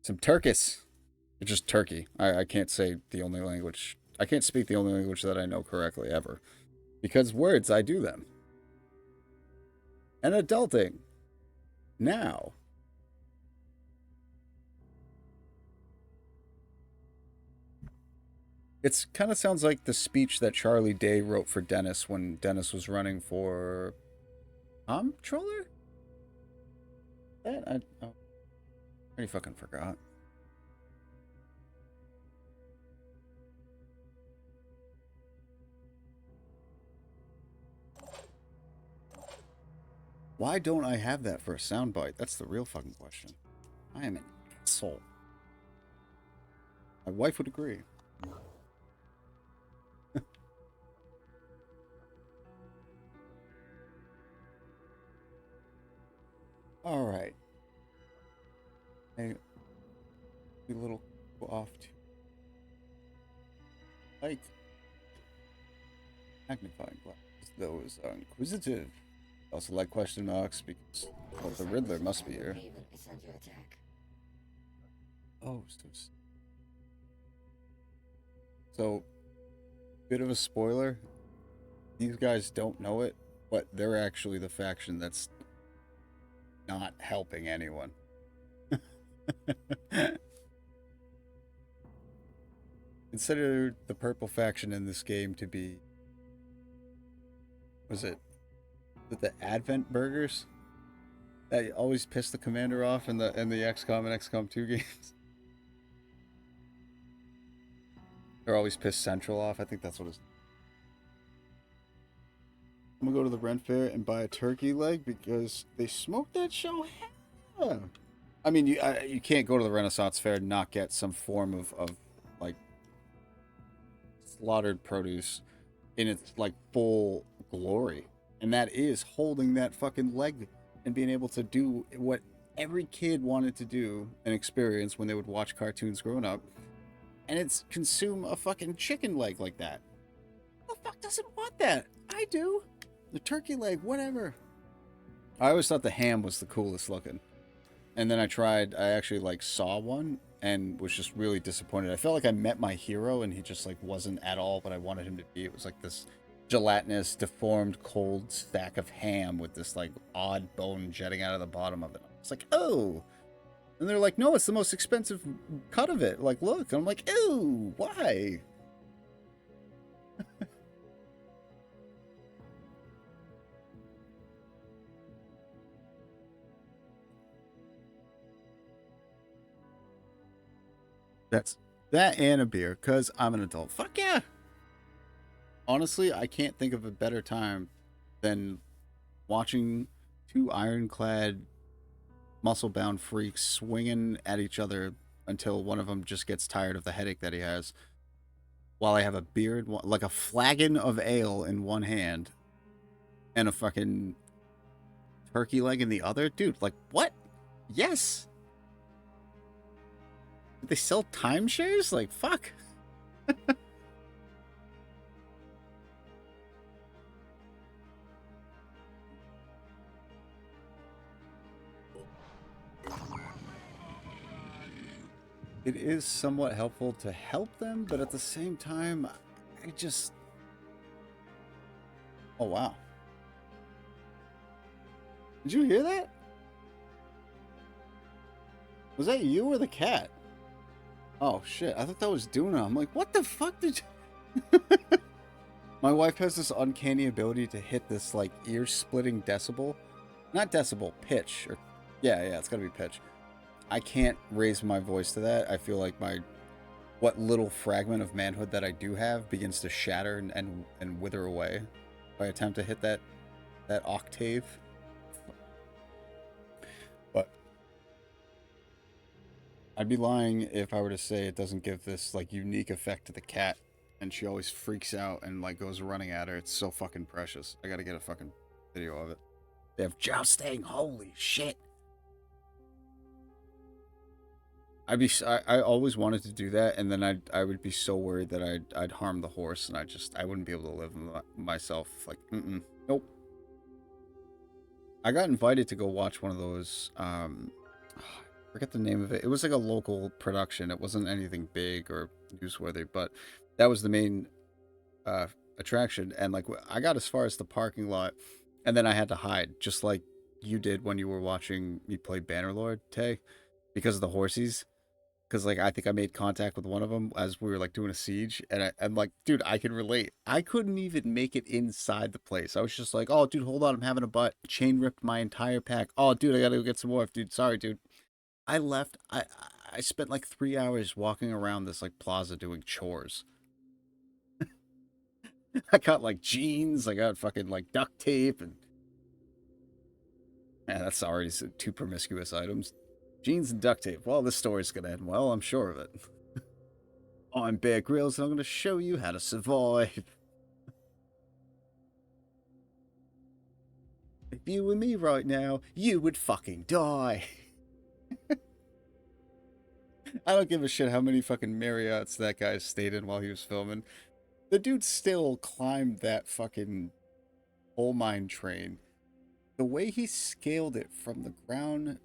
Some Turkish. It's just turkey. I can't say the only language. I can't speak the only language that I know correctly ever, because words I do them. And adulting. Now. It's kind of sounds like the speech that Charlie Day wrote for Dennis when Dennis was running for comptroller? That I already fucking forgot. Why don't I have that for a soundbite? That's the real fucking question. I am an asshole. My wife would agree. All right. Hey, a little off to like magnifying glass. Those are inquisitive. Also like question marks because well, the Riddler must be here. Oh, so bit of a spoiler. These guys don't know it, but they're actually the faction that's not helping anyone. Consider the purple faction in this game to be, was it with the Advent burgers that always piss the commander off in the XCOM and XCOM 2 games. They're always piss Central off. I think that's what it's. I'm gonna go to the Rent Fair and buy a turkey leg because they smoke that show. Hell. I mean, you can't go to the Renaissance Fair and not get some form of like slaughtered produce in its like full glory, and that is holding that fucking leg and being able to do what every kid wanted to do and experience when they would watch cartoons growing up, and it's consume a fucking chicken leg like that. Who the fuck doesn't want that? I do. The turkey leg, whatever. I always thought the ham was the coolest looking. And then I actually like saw one and was just really disappointed. I felt like I met my hero and he just like wasn't at all what I wanted him to be. It was like this gelatinous, deformed, cold stack of ham with this like odd bone jetting out of the bottom of it. It's like, oh. And they're like, no, it's the most expensive cut of it. Like, look. And I'm like, ew, why? That's that and a beer, because I'm an adult. Fuck yeah. Honestly, I can't think of a better time than watching two ironclad, muscle-bound freaks swinging at each other until one of them just gets tired of the headache that he has, while I have a beard, like a flagon of ale in one hand and a fucking turkey leg in the other. Dude, like, what? Yes. They sell timeshares? Like, fuck. It is somewhat helpful to help them, but at the same time, I just... Oh, wow. Did you hear that? Was that you or the cat? Oh, shit. I thought that was Duna. I'm like, what the fuck did you... My wife has this uncanny ability to hit this, like, ear-splitting decibel. Not decibel, pitch. Or yeah, it's gotta be pitch. I can't raise my voice to that. I feel like what little fragment of manhood that I do have begins to shatter and wither away if I attempt to hit that octave. But I'd be lying if I were to say it doesn't give this like unique effect to the cat, and she always freaks out and like goes running at her. It's so fucking precious. I gotta get a fucking video of it. They have jousting. Holy shit. I always wanted to do that, and then I would be so worried that I'd harm the horse, and I wouldn't be able to live myself. Like, nope. I got invited to go watch one of those. I forget the name of it. It was like a local production. It wasn't anything big or newsworthy, but that was the main attraction. And like, I got as far as the parking lot, and then I had to hide, just like you did when you were watching me play Bannerlord, Tay, because of the horsies. Because, like, I think I made contact with one of them as we were, like, doing a siege. And I'm like, dude, I can relate. I couldn't even make it inside the place. I was just like, oh, dude, hold on. I'm having a butt. Chain ripped my entire pack. Oh, dude, I gotta go get some more. Dude, sorry, dude. I left. I spent, like, 3 hours walking around this, like, plaza doing chores. I got, like, jeans. I got fucking, like, duct tape. And man, that's already 2 promiscuous items. Jeans and duct tape. Well, this story's gonna end well, I'm sure of it. I'm Bear Grylls, and I'm gonna show you how to survive. If you were me right now, you would fucking die. I don't give a shit how many fucking Marriotts that guy stayed in while he was filming. The dude still climbed that fucking coal mine train. The way he scaled it from the ground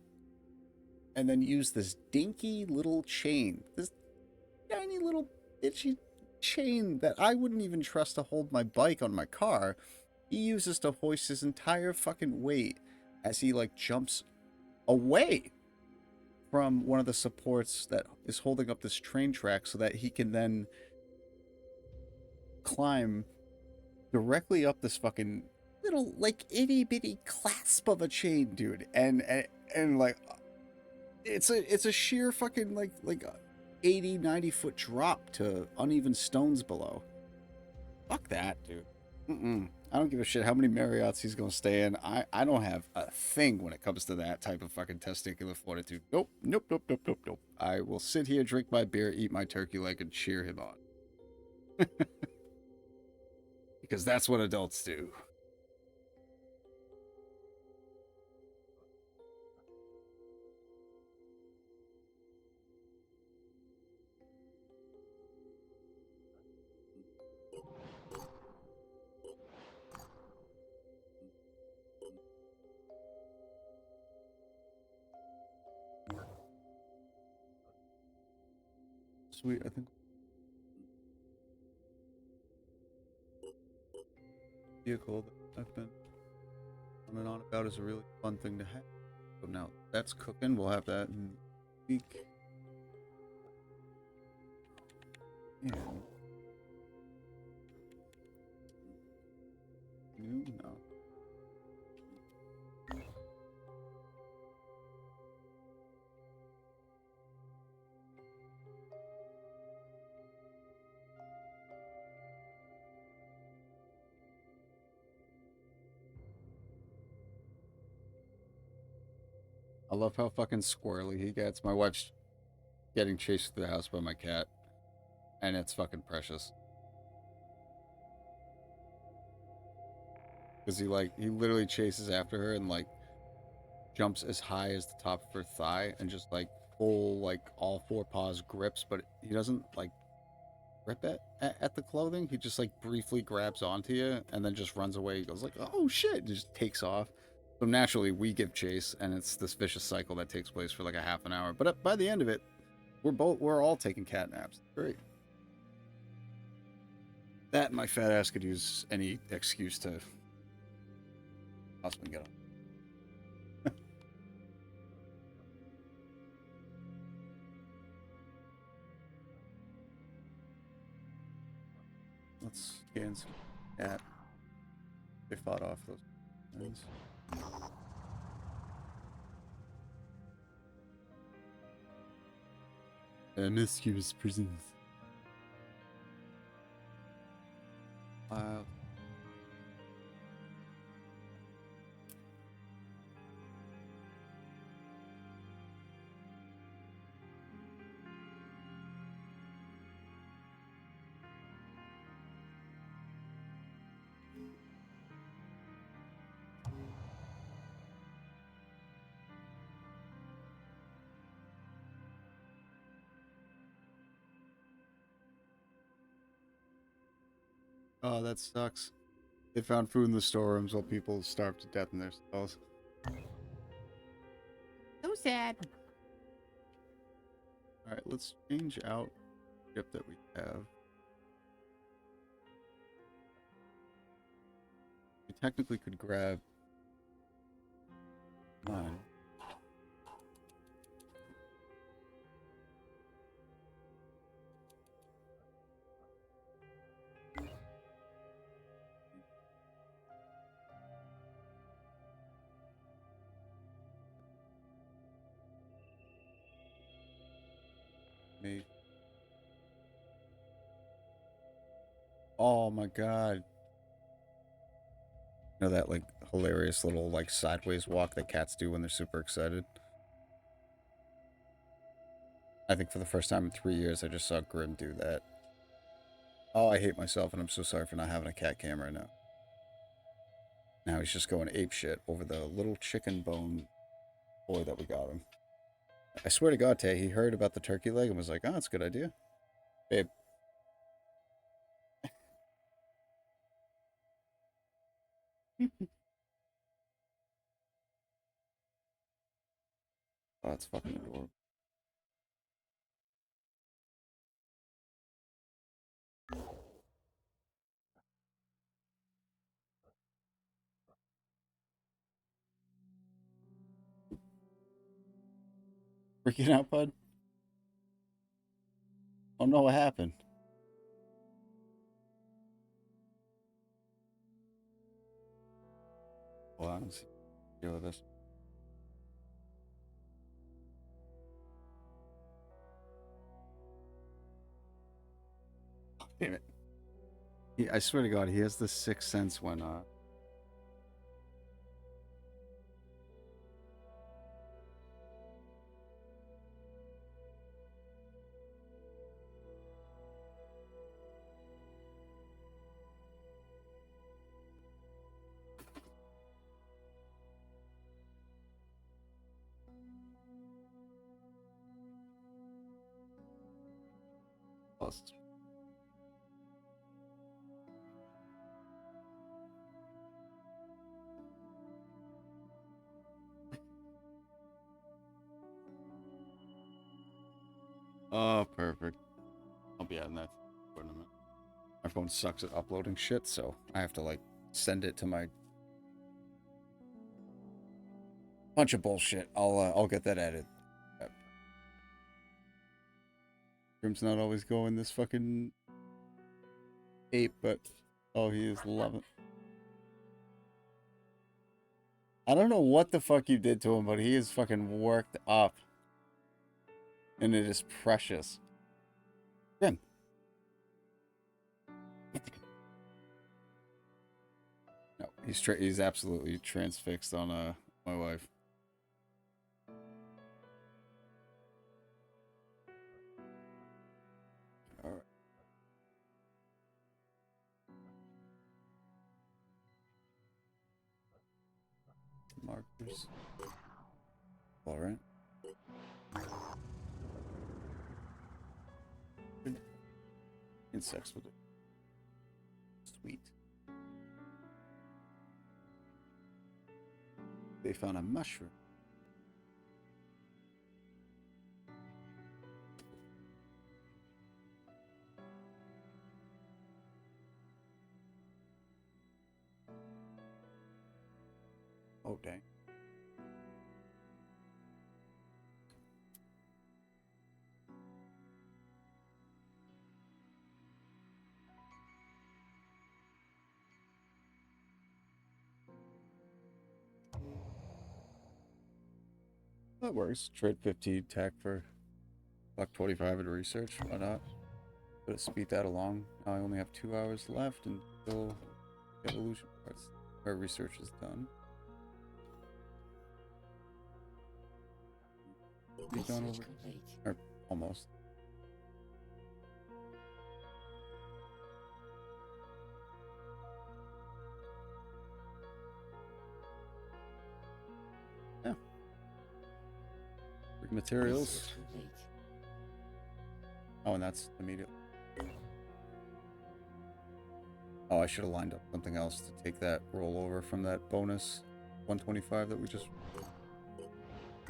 and then use this dinky little chain. This tiny little itchy chain that I wouldn't even trust to hold my bike on my car. He uses to hoist his entire fucking weight as he like jumps away from one of the supports that is holding up this train track so that he can then climb directly up this fucking little like itty bitty clasp of a chain, dude, and like it's a sheer fucking like 80, 90 foot drop to uneven stones below. Fuck that, dude. I don't give a shit how many Marriotts he's gonna stay in. I don't have a thing when it comes to that type of fucking testicular fortitude. Nope, nope, nope, nope, nope, nope. I will sit here, drink my beer, eat my turkey leg, and cheer him on. Because that's what adults do. Sweet, I think. Vehicle that I've been on and on about is a really fun thing to have. So now that's cooking. We'll have that in a week. And new? No. I love how fucking squirrely he gets. My wife's getting chased through the house by my cat, and it's fucking precious. Because he literally chases after her and like jumps as high as the top of her thigh and just like full like all four paws grips, but he doesn't like grip at the clothing. He just like briefly grabs onto you and then just runs away. He goes like, oh shit, and just takes off. So naturally we give chase, and it's this vicious cycle that takes place for like a half an hour. But by the end of it, we're all taking cat naps. Great. That and my fat ass could use any excuse to husband get on. Let's scan some cat. They fought off those things. Mischievous prisons. Wow. Oh, that sucks. They found food in the storerooms while people starved to death in their stalls. So sad. Alright, let's change out the ship that we have. We technically could grab mine. Me. Oh my god. You know that like hilarious little like sideways walk that cats do when they're super excited? I think for the first time in 3 years I just saw Grim do that. Oh, I hate myself, and I'm so sorry for not having a cat camera now. Now he's just going ape shit over the little chicken bone boy that we got him. I swear to God, Tay, he heard about the turkey leg and was like, oh, that's a good idea. Babe. Oh, that's fucking adorable. Freaking out, bud? Oh no, what happened? Hold on, let's deal with this. Damn it. I swear to God, he has the sixth sense when lost. Oh, perfect. I'll be adding that in a minute. My phone sucks at uploading shit, so I have to like send it to my bunch of bullshit. I'll get that added. Grim's not always going this fucking ape, but oh, he is loving. I don't know what the fuck you did to him, but he is fucking worked up, and it is precious. Grim. No, he's absolutely transfixed on my wife. All right. Markers. All right. Insects with it. Sweet. They found a mushroom. Oh, dang. That works. Trade 15 tech for $1.25 in research. Why not? Gotta speed that along. Now I only have 2 hours left until evolution parts. Our research is done. Be done over, or almost. Yeah. Materials. Oh, and that's immediate. Oh, I should have lined up something else to take that rollover from that bonus 125 that we just.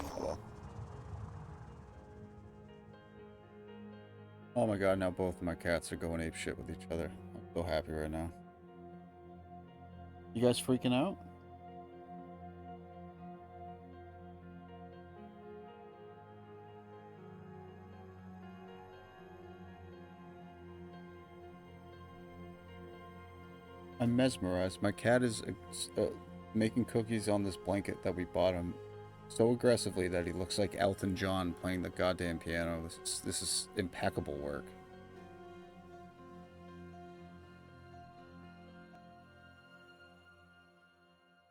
Oh well. Oh my god, now both of my cats are going ape shit with each other. I'm so happy right now. You guys freaking out? I'm mesmerized. My cat is making cookies on this blanket that we bought him so aggressively that he looks like Elton John playing the goddamn piano. This is impeccable work.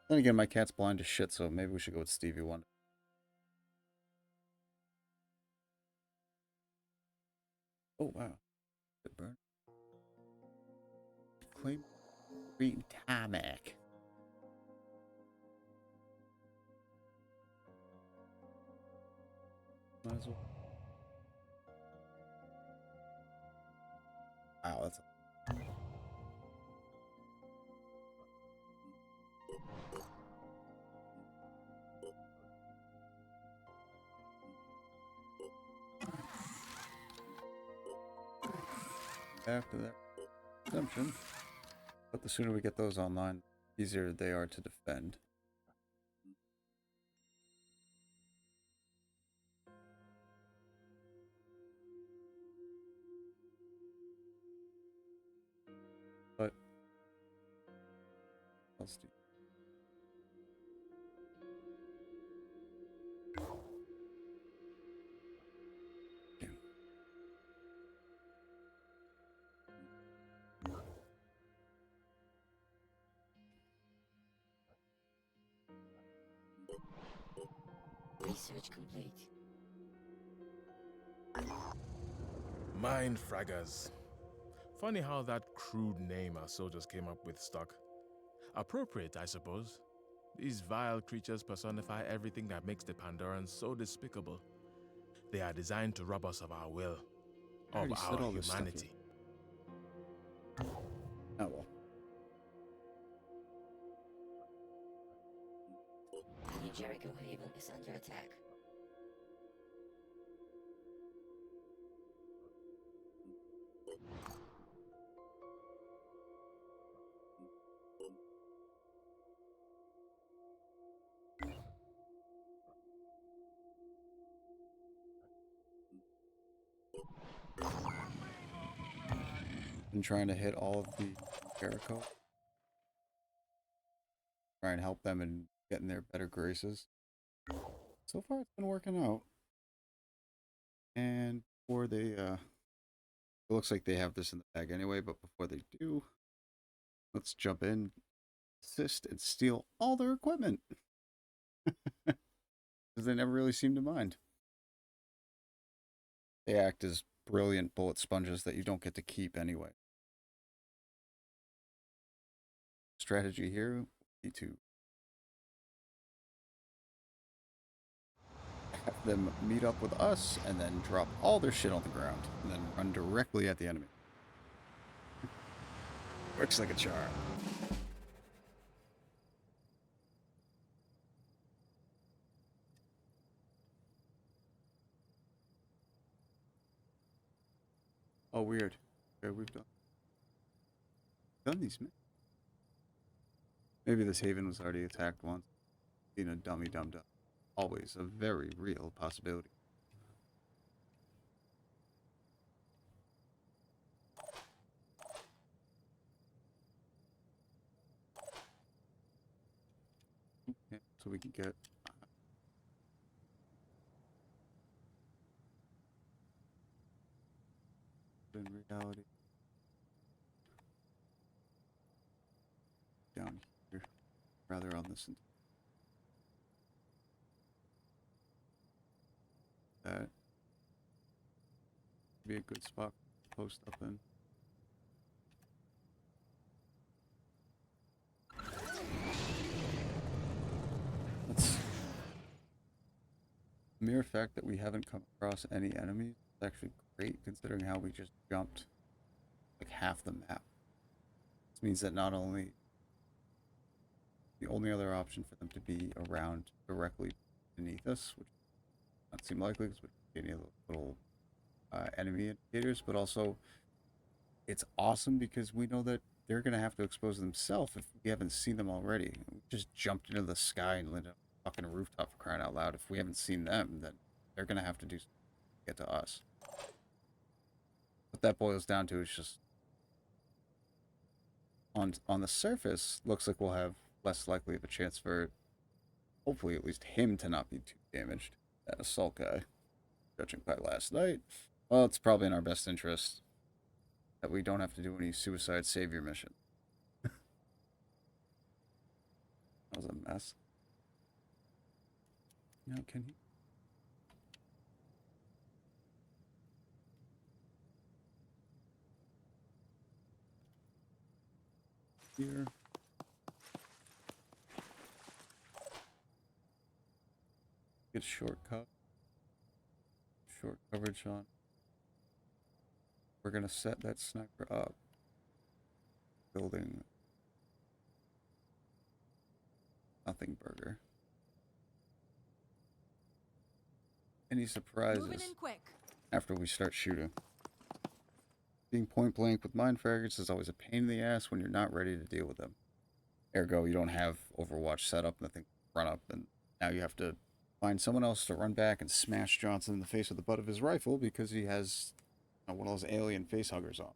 Then again, my cat's blind as shit, so maybe we should go with Stevie Wonder. Oh wow, good burn. Claim green tarmac. Might as well. Wow, that's. After that assumption, but the sooner we get those online, the easier they are to defend. But else do Research complete. Mind fraggers. Funny how that crude name our soldiers came up with stuck. Appropriate, I suppose. These vile creatures personify everything that makes the Pandorans so despicable. They are designed to rob us of our will, I of already said our all this stuff here. humanity. Oh well. New Jericho Haven is under attack. Been trying to hit all of the Jericho. Try and help them in getting their better graces. So far it's been working out. And before they it looks like they have this in the bag anyway, but before they do, let's jump in, assist, and steal all their equipment. Because they never really seem to mind. They act as brilliant bullet sponges that you don't get to keep anyway. Strategy here would be to have them meet up with us and then drop all their shit on the ground and then run directly at the enemy. Works like a charm. Oh, weird. Okay, we've done these. Maybe this haven was already attacked once. Being a dummy dum dum. Always a very real possibility. Okay, so we can get in reality down here, rather on this. That would be a good spot to post up in. That's the mere fact that we haven't come across any enemies is actually great, considering how we just jumped like half the map. This means that not only the only other option for them to be around directly beneath us, which does not seem likely because we don't see any of those little enemy indicators, but also it's awesome because we know that they're going to have to expose themselves if we haven't seen them already. We just jumped into the sky and landed on a fucking rooftop for crying out loud. If we haven't seen them, then they're going to have to do something to get to us. What that boils down to is just on the surface, looks like we'll have less likely of a chance for hopefully at least him to not be too damaged. That assault guy, judging by last night, well, it's probably in our best interest that we don't have to do any suicide savior mission. That was a mess. Now can he? Here. Get shortcut. Short coverage on. We're gonna set that sniper up. Building nothing burger. Any Moving surprises in quick. after we start shooting? Being point blank with mind fraggers is always a pain in the ass when you're not ready to deal with them. Ergo, you don't have Overwatch set up, nothing run up, and now you have to find someone else to run back and smash Johnson in the face with the butt of his rifle because he has one of those alien face huggers on.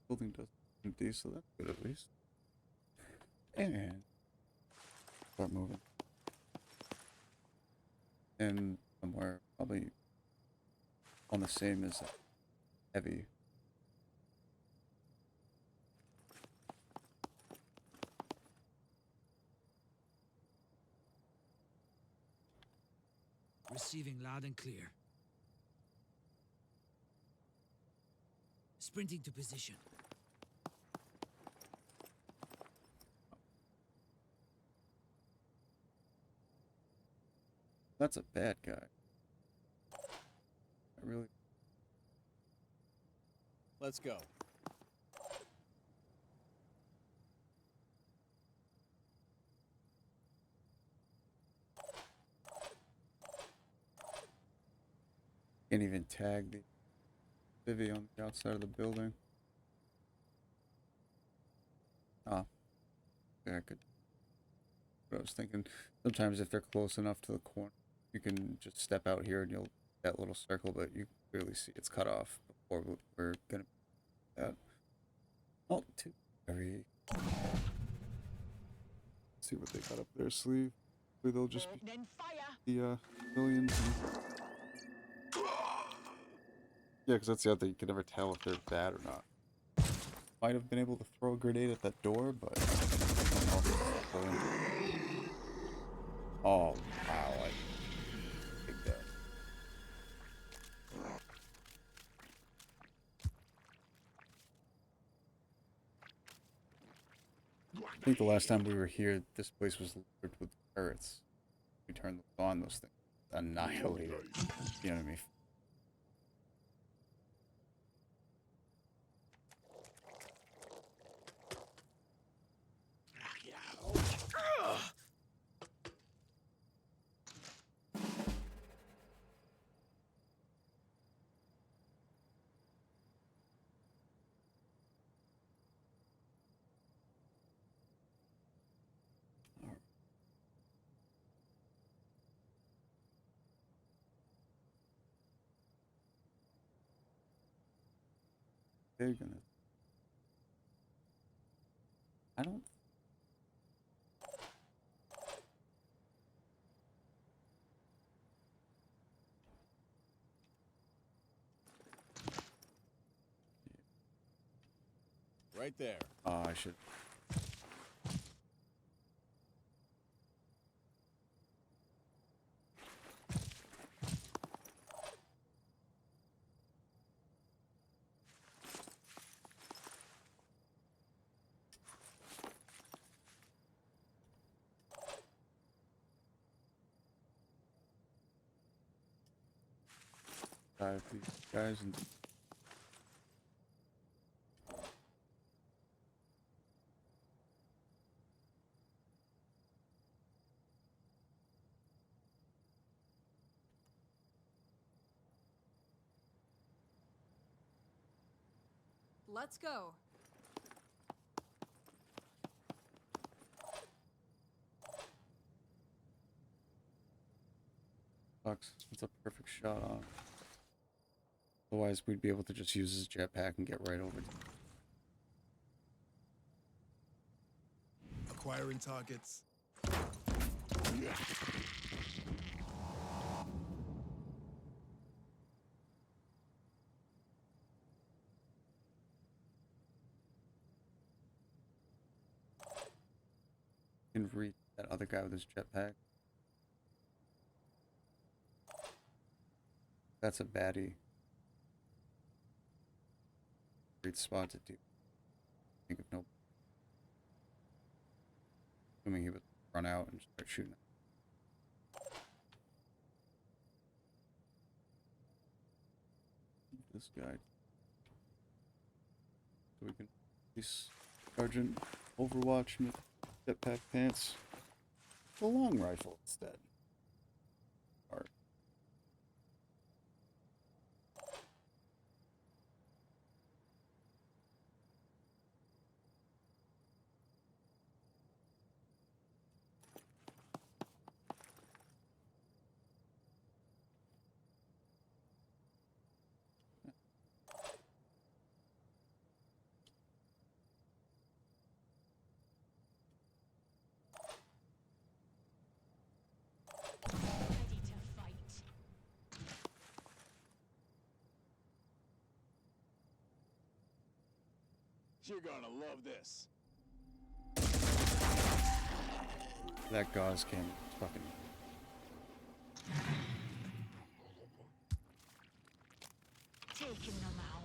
Building does empty, so that's good at least. And start moving. in somewhere, probably on the same as heavy. Receiving loud and clear. Sprinting to position. That's a bad guy. I really. Let's go. Can't even tag the civvy on the outside of the building. Ah, yeah, I could. But I was thinking, sometimes if they're close enough to the corner, you can just step out here and you'll that little circle, but you clearly see it's cut off before we're gonna that. Oh, two. Very. See what they got up their sleeve. Maybe they'll just be the millions. Yeah, because that's the other thing. You can never tell if they're bad or not. Might have been able to throw a grenade at that door, but I don't know if it's still in. Oh, wow. I think that. I think the last time we were here, this place was littered with turrets. We turned those on, those things annihilated. You know what I mean? Big and I don't. Right there. I should. Dive these guys and. Let's go. Sucks. It's a perfect shot on. Otherwise, we'd be able to just use his jetpack and get right over to. Acquiring targets. Can reach that other guy with his jetpack. That's a baddie. Great spot to do. Think of no. Assuming he would run out and start shooting. This guy. So we can release Sergeant Overwatch jetpack pants. The long rifle instead. Or You're gonna love this. That gauze cannon is fucking. Taking them out.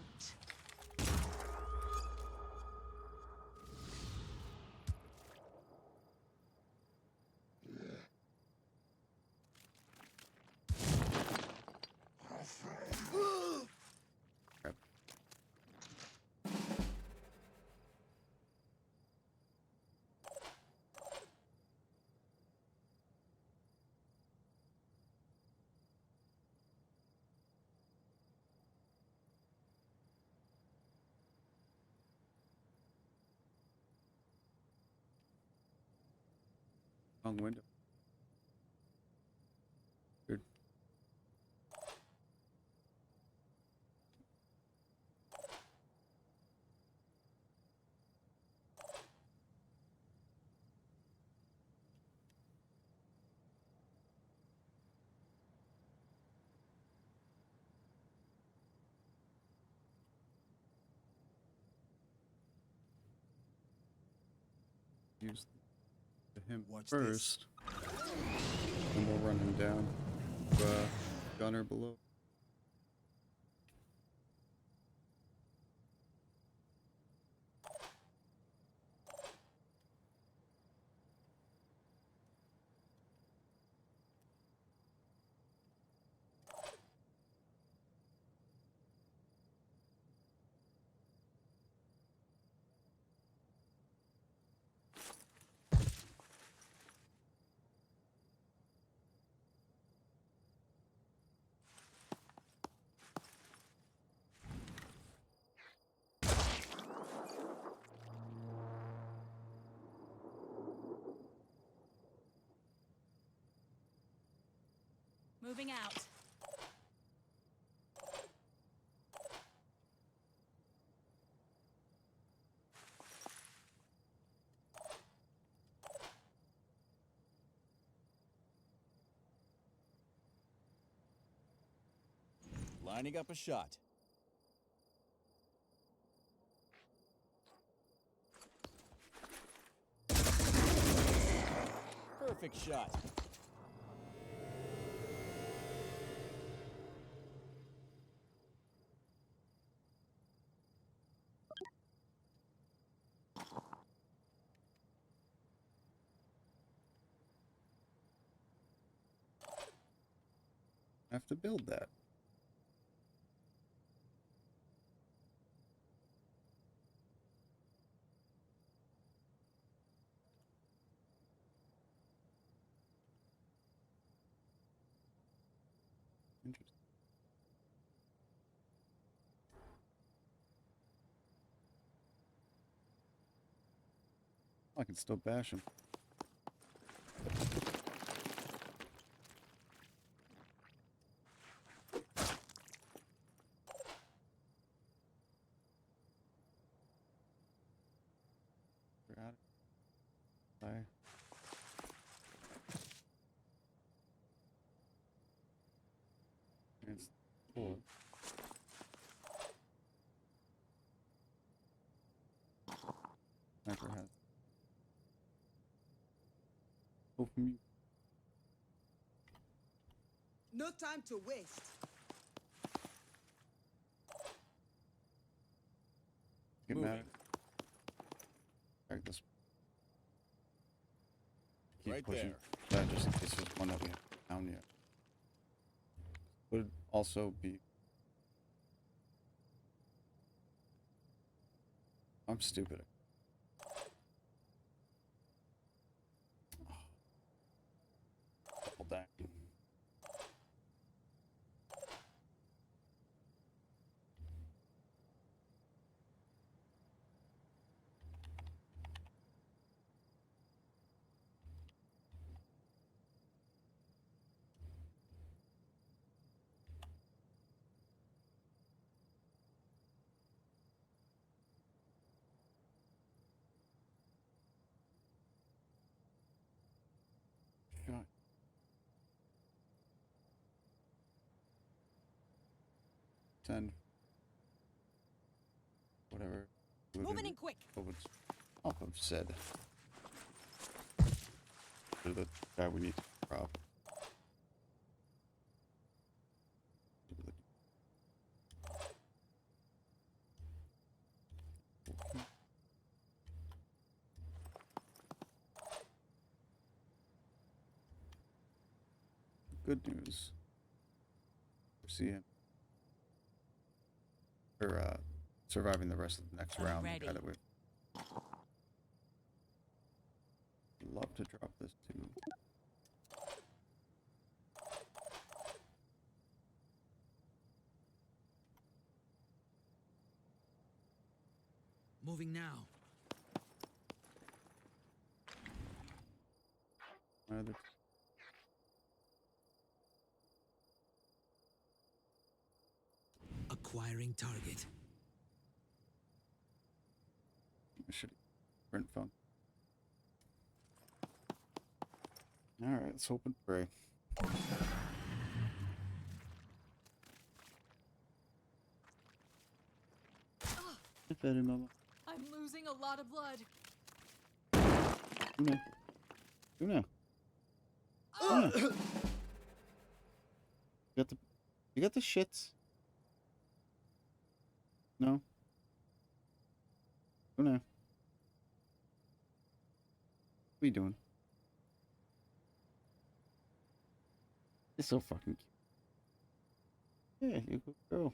Crap. Wrong window. Good. Use him Watch first. And we'll run him down. Gunner below. Moving out. Lining up a shot. Perfect shot. I have to build that. Interesting. I can still bash him. We're out of fire. It's full. Sniper has. Open mute. No time to waste. Get Moving. mad. Alright, let's keep Right pushing there. that just in case there's one that we haven't found yet. Would also be. I'm stupid. Double back. Shot. Send. Whatever. Moving in quick. What would Trump have said? To the guy we need to rob. Good news. See him. Or surviving the rest of the next I'm round. ready. The guy that would love to drop this too. Moving now. Either. Acquiring target. I should print phone. All right, let's hope and pray. Get that in, Mama. I'm losing a lot of blood. Who know? You got the shits? No? Who know? What are you doing? You're so fucking cute. Yeah, you good girl.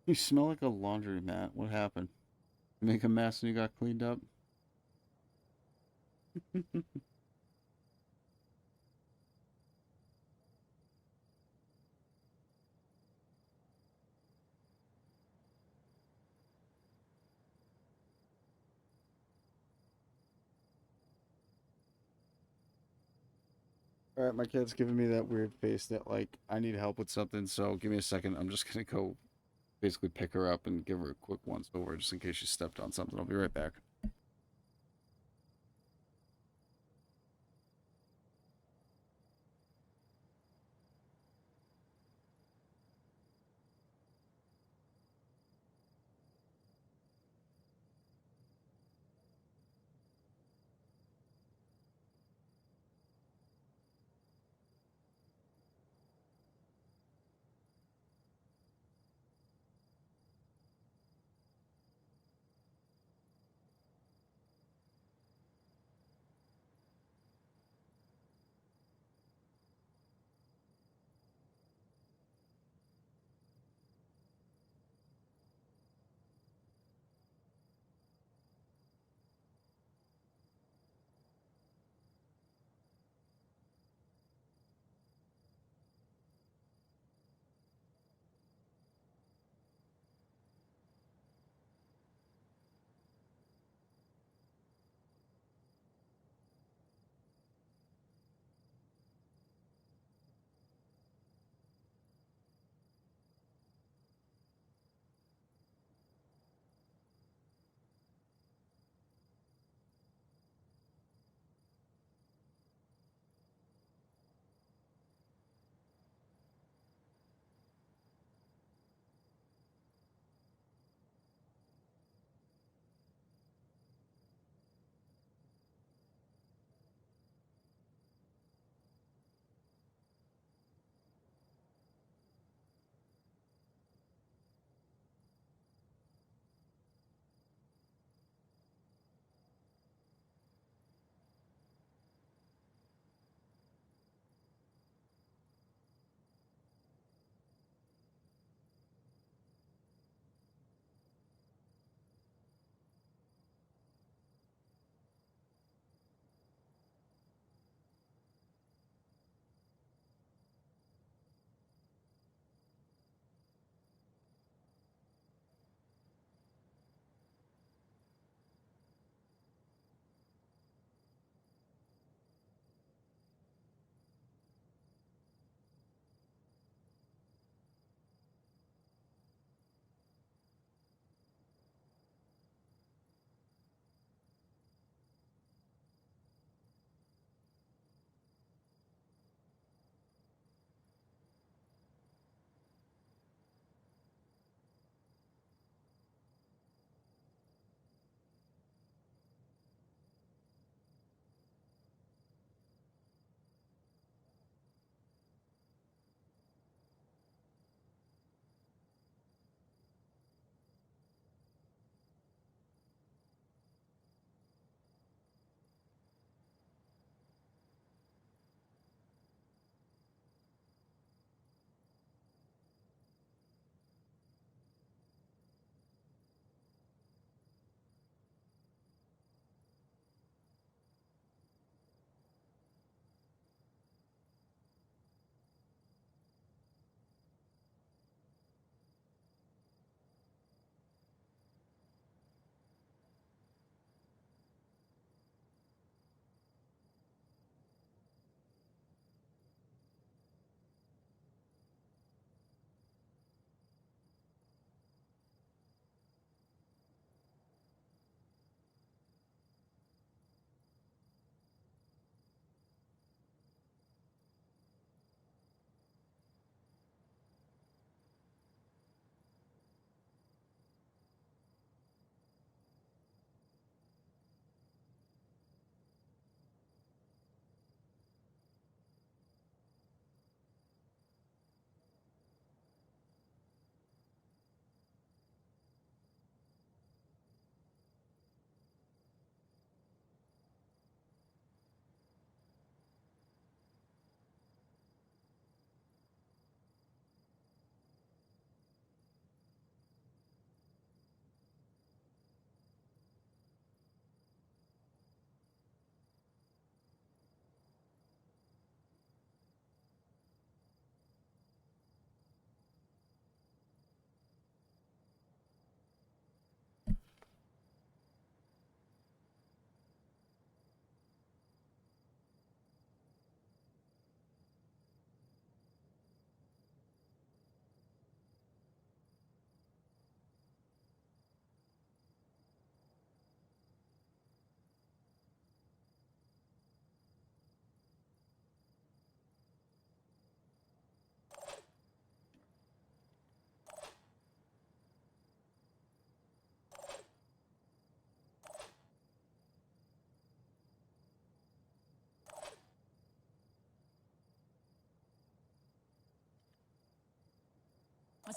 You smell like a laundromat. What happened? You make a mess and you got cleaned up? Alright, my cat's giving me that weird face that, like, I need help with something, so give me a second. I'm just gonna go basically pick her up and give her a quick once over just in case she stepped on something. I'll be right back.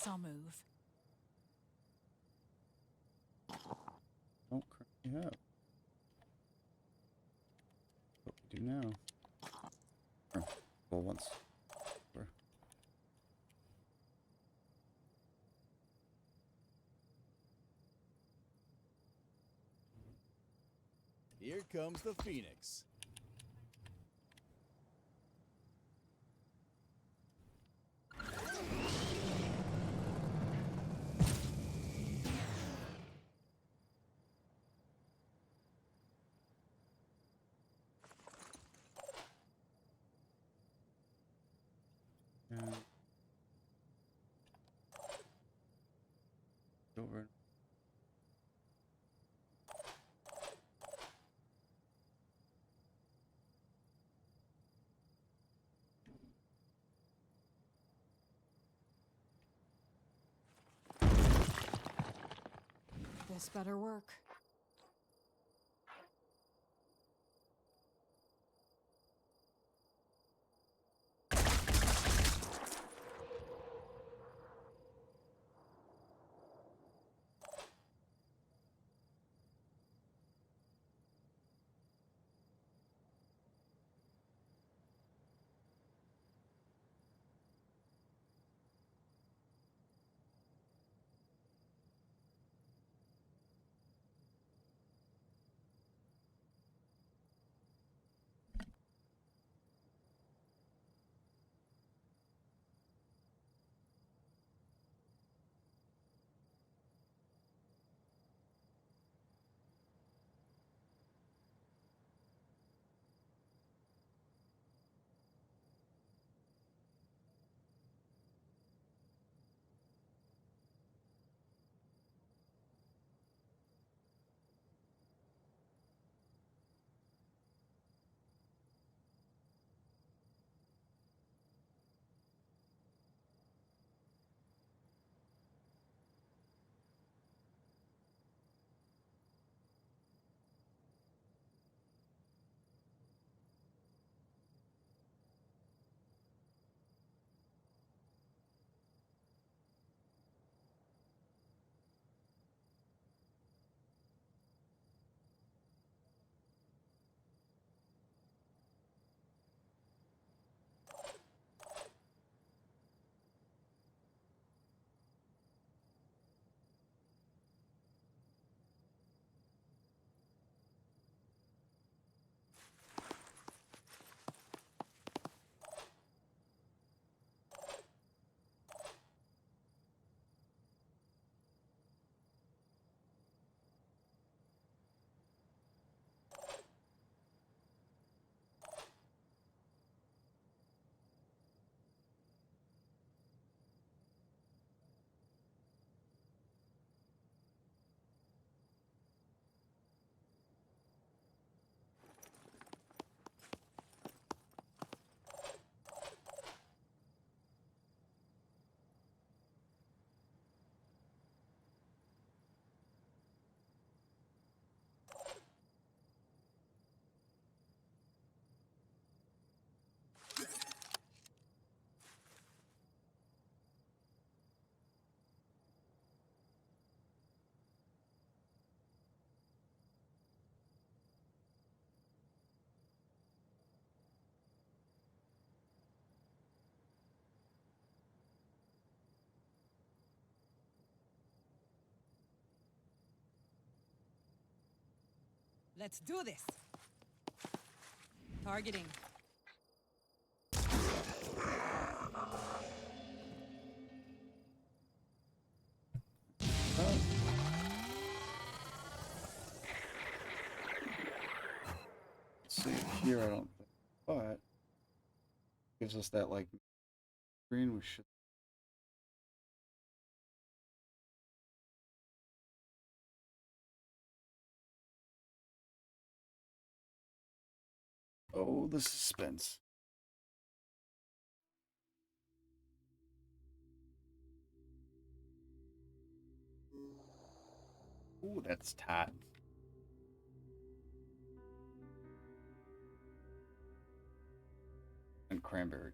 guess I'll move. Don't crack me up. What we do now? Or, well, once. We're... Here comes the Phoenix. Over. This better work. Let's do this. Targeting. See it here, I don't think, but gives us that like screen. We should. Oh, the suspense. Ooh, that's tight. And cranberry.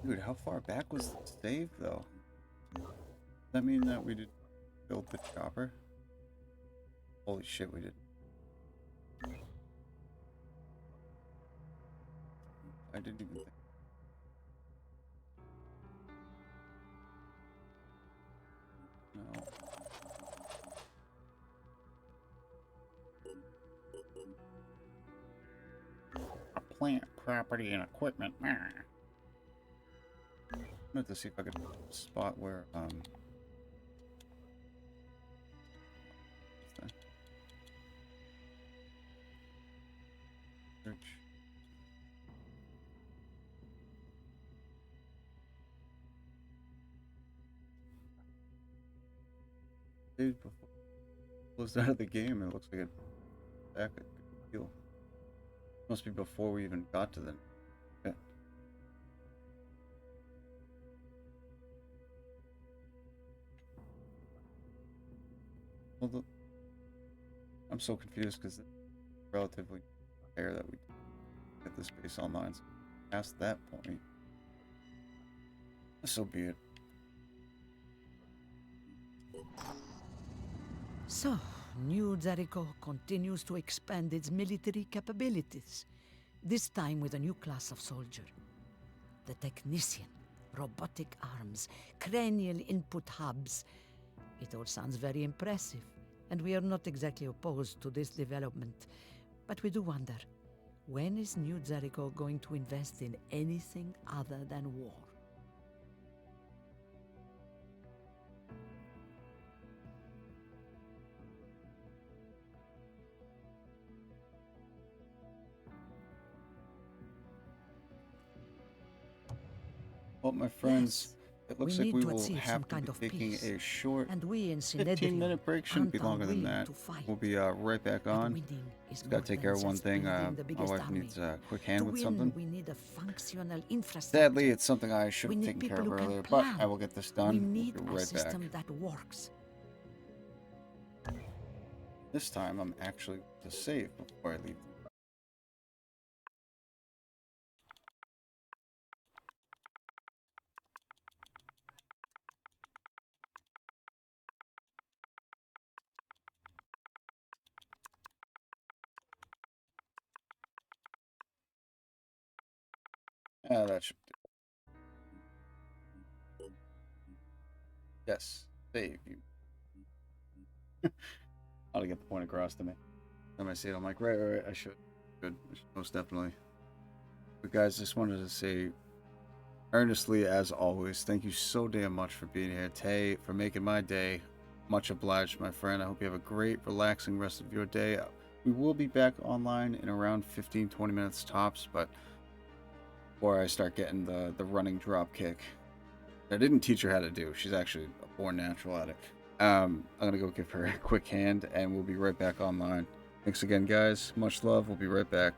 Dude, how far back was the save, though? Does that mean that we did build the chopper? Holy shit, we did. I didn't even think. No. A plant, property, and equipment. I'm gonna have to see if I can spot where, what's that? Search. Dude, before it closed out of the game, it looks like it back at heal. Must be before we even got to the. Yeah. Well, I'm so confused because it's relatively rare that we get this base online. So past that point, so be it. So, New Jericho continues to expand its military capabilities, this time with a new class of soldier. The technician, robotic arms, cranial input hubs. It all sounds very impressive, and we are not exactly opposed to this development. But we do wonder, when is New Jericho going to invest in anything other than war? Well, my friends, it looks like need we to will achieve some have to kind be of taking peace, a short and we in 15-minute break. Shouldn't be aren't longer than unwilling that. to fight. We'll be right back But on. winning is Just gotta more take than care of one just thing. building the My biggest wife army. needs a quick hand To with win, something. we need a functional infrastructure. Sadly, it's something I should We have need taken care people of who can earlier, but plan. I will get this We done. need We'll be a right system back. that works. This time, I'm actually to save before I leave. Yeah, that should do. Yes, save you. I'll get the point across to me. Then I see it, I'm like, right, I should. Good, most definitely. But guys, just wanted to say earnestly, as always, thank you so damn much for being here. Tay, for making my day. Much obliged, my friend. I hope you have a great, relaxing rest of your day. We will be back online in around 15-20 minutes tops, but before I start getting the running drop kick. I didn't teach her how to do. She's actually a born natural at it. I'm going to go give her a quick hand, and we'll be right back online. Thanks again, guys. Much love. We'll be right back.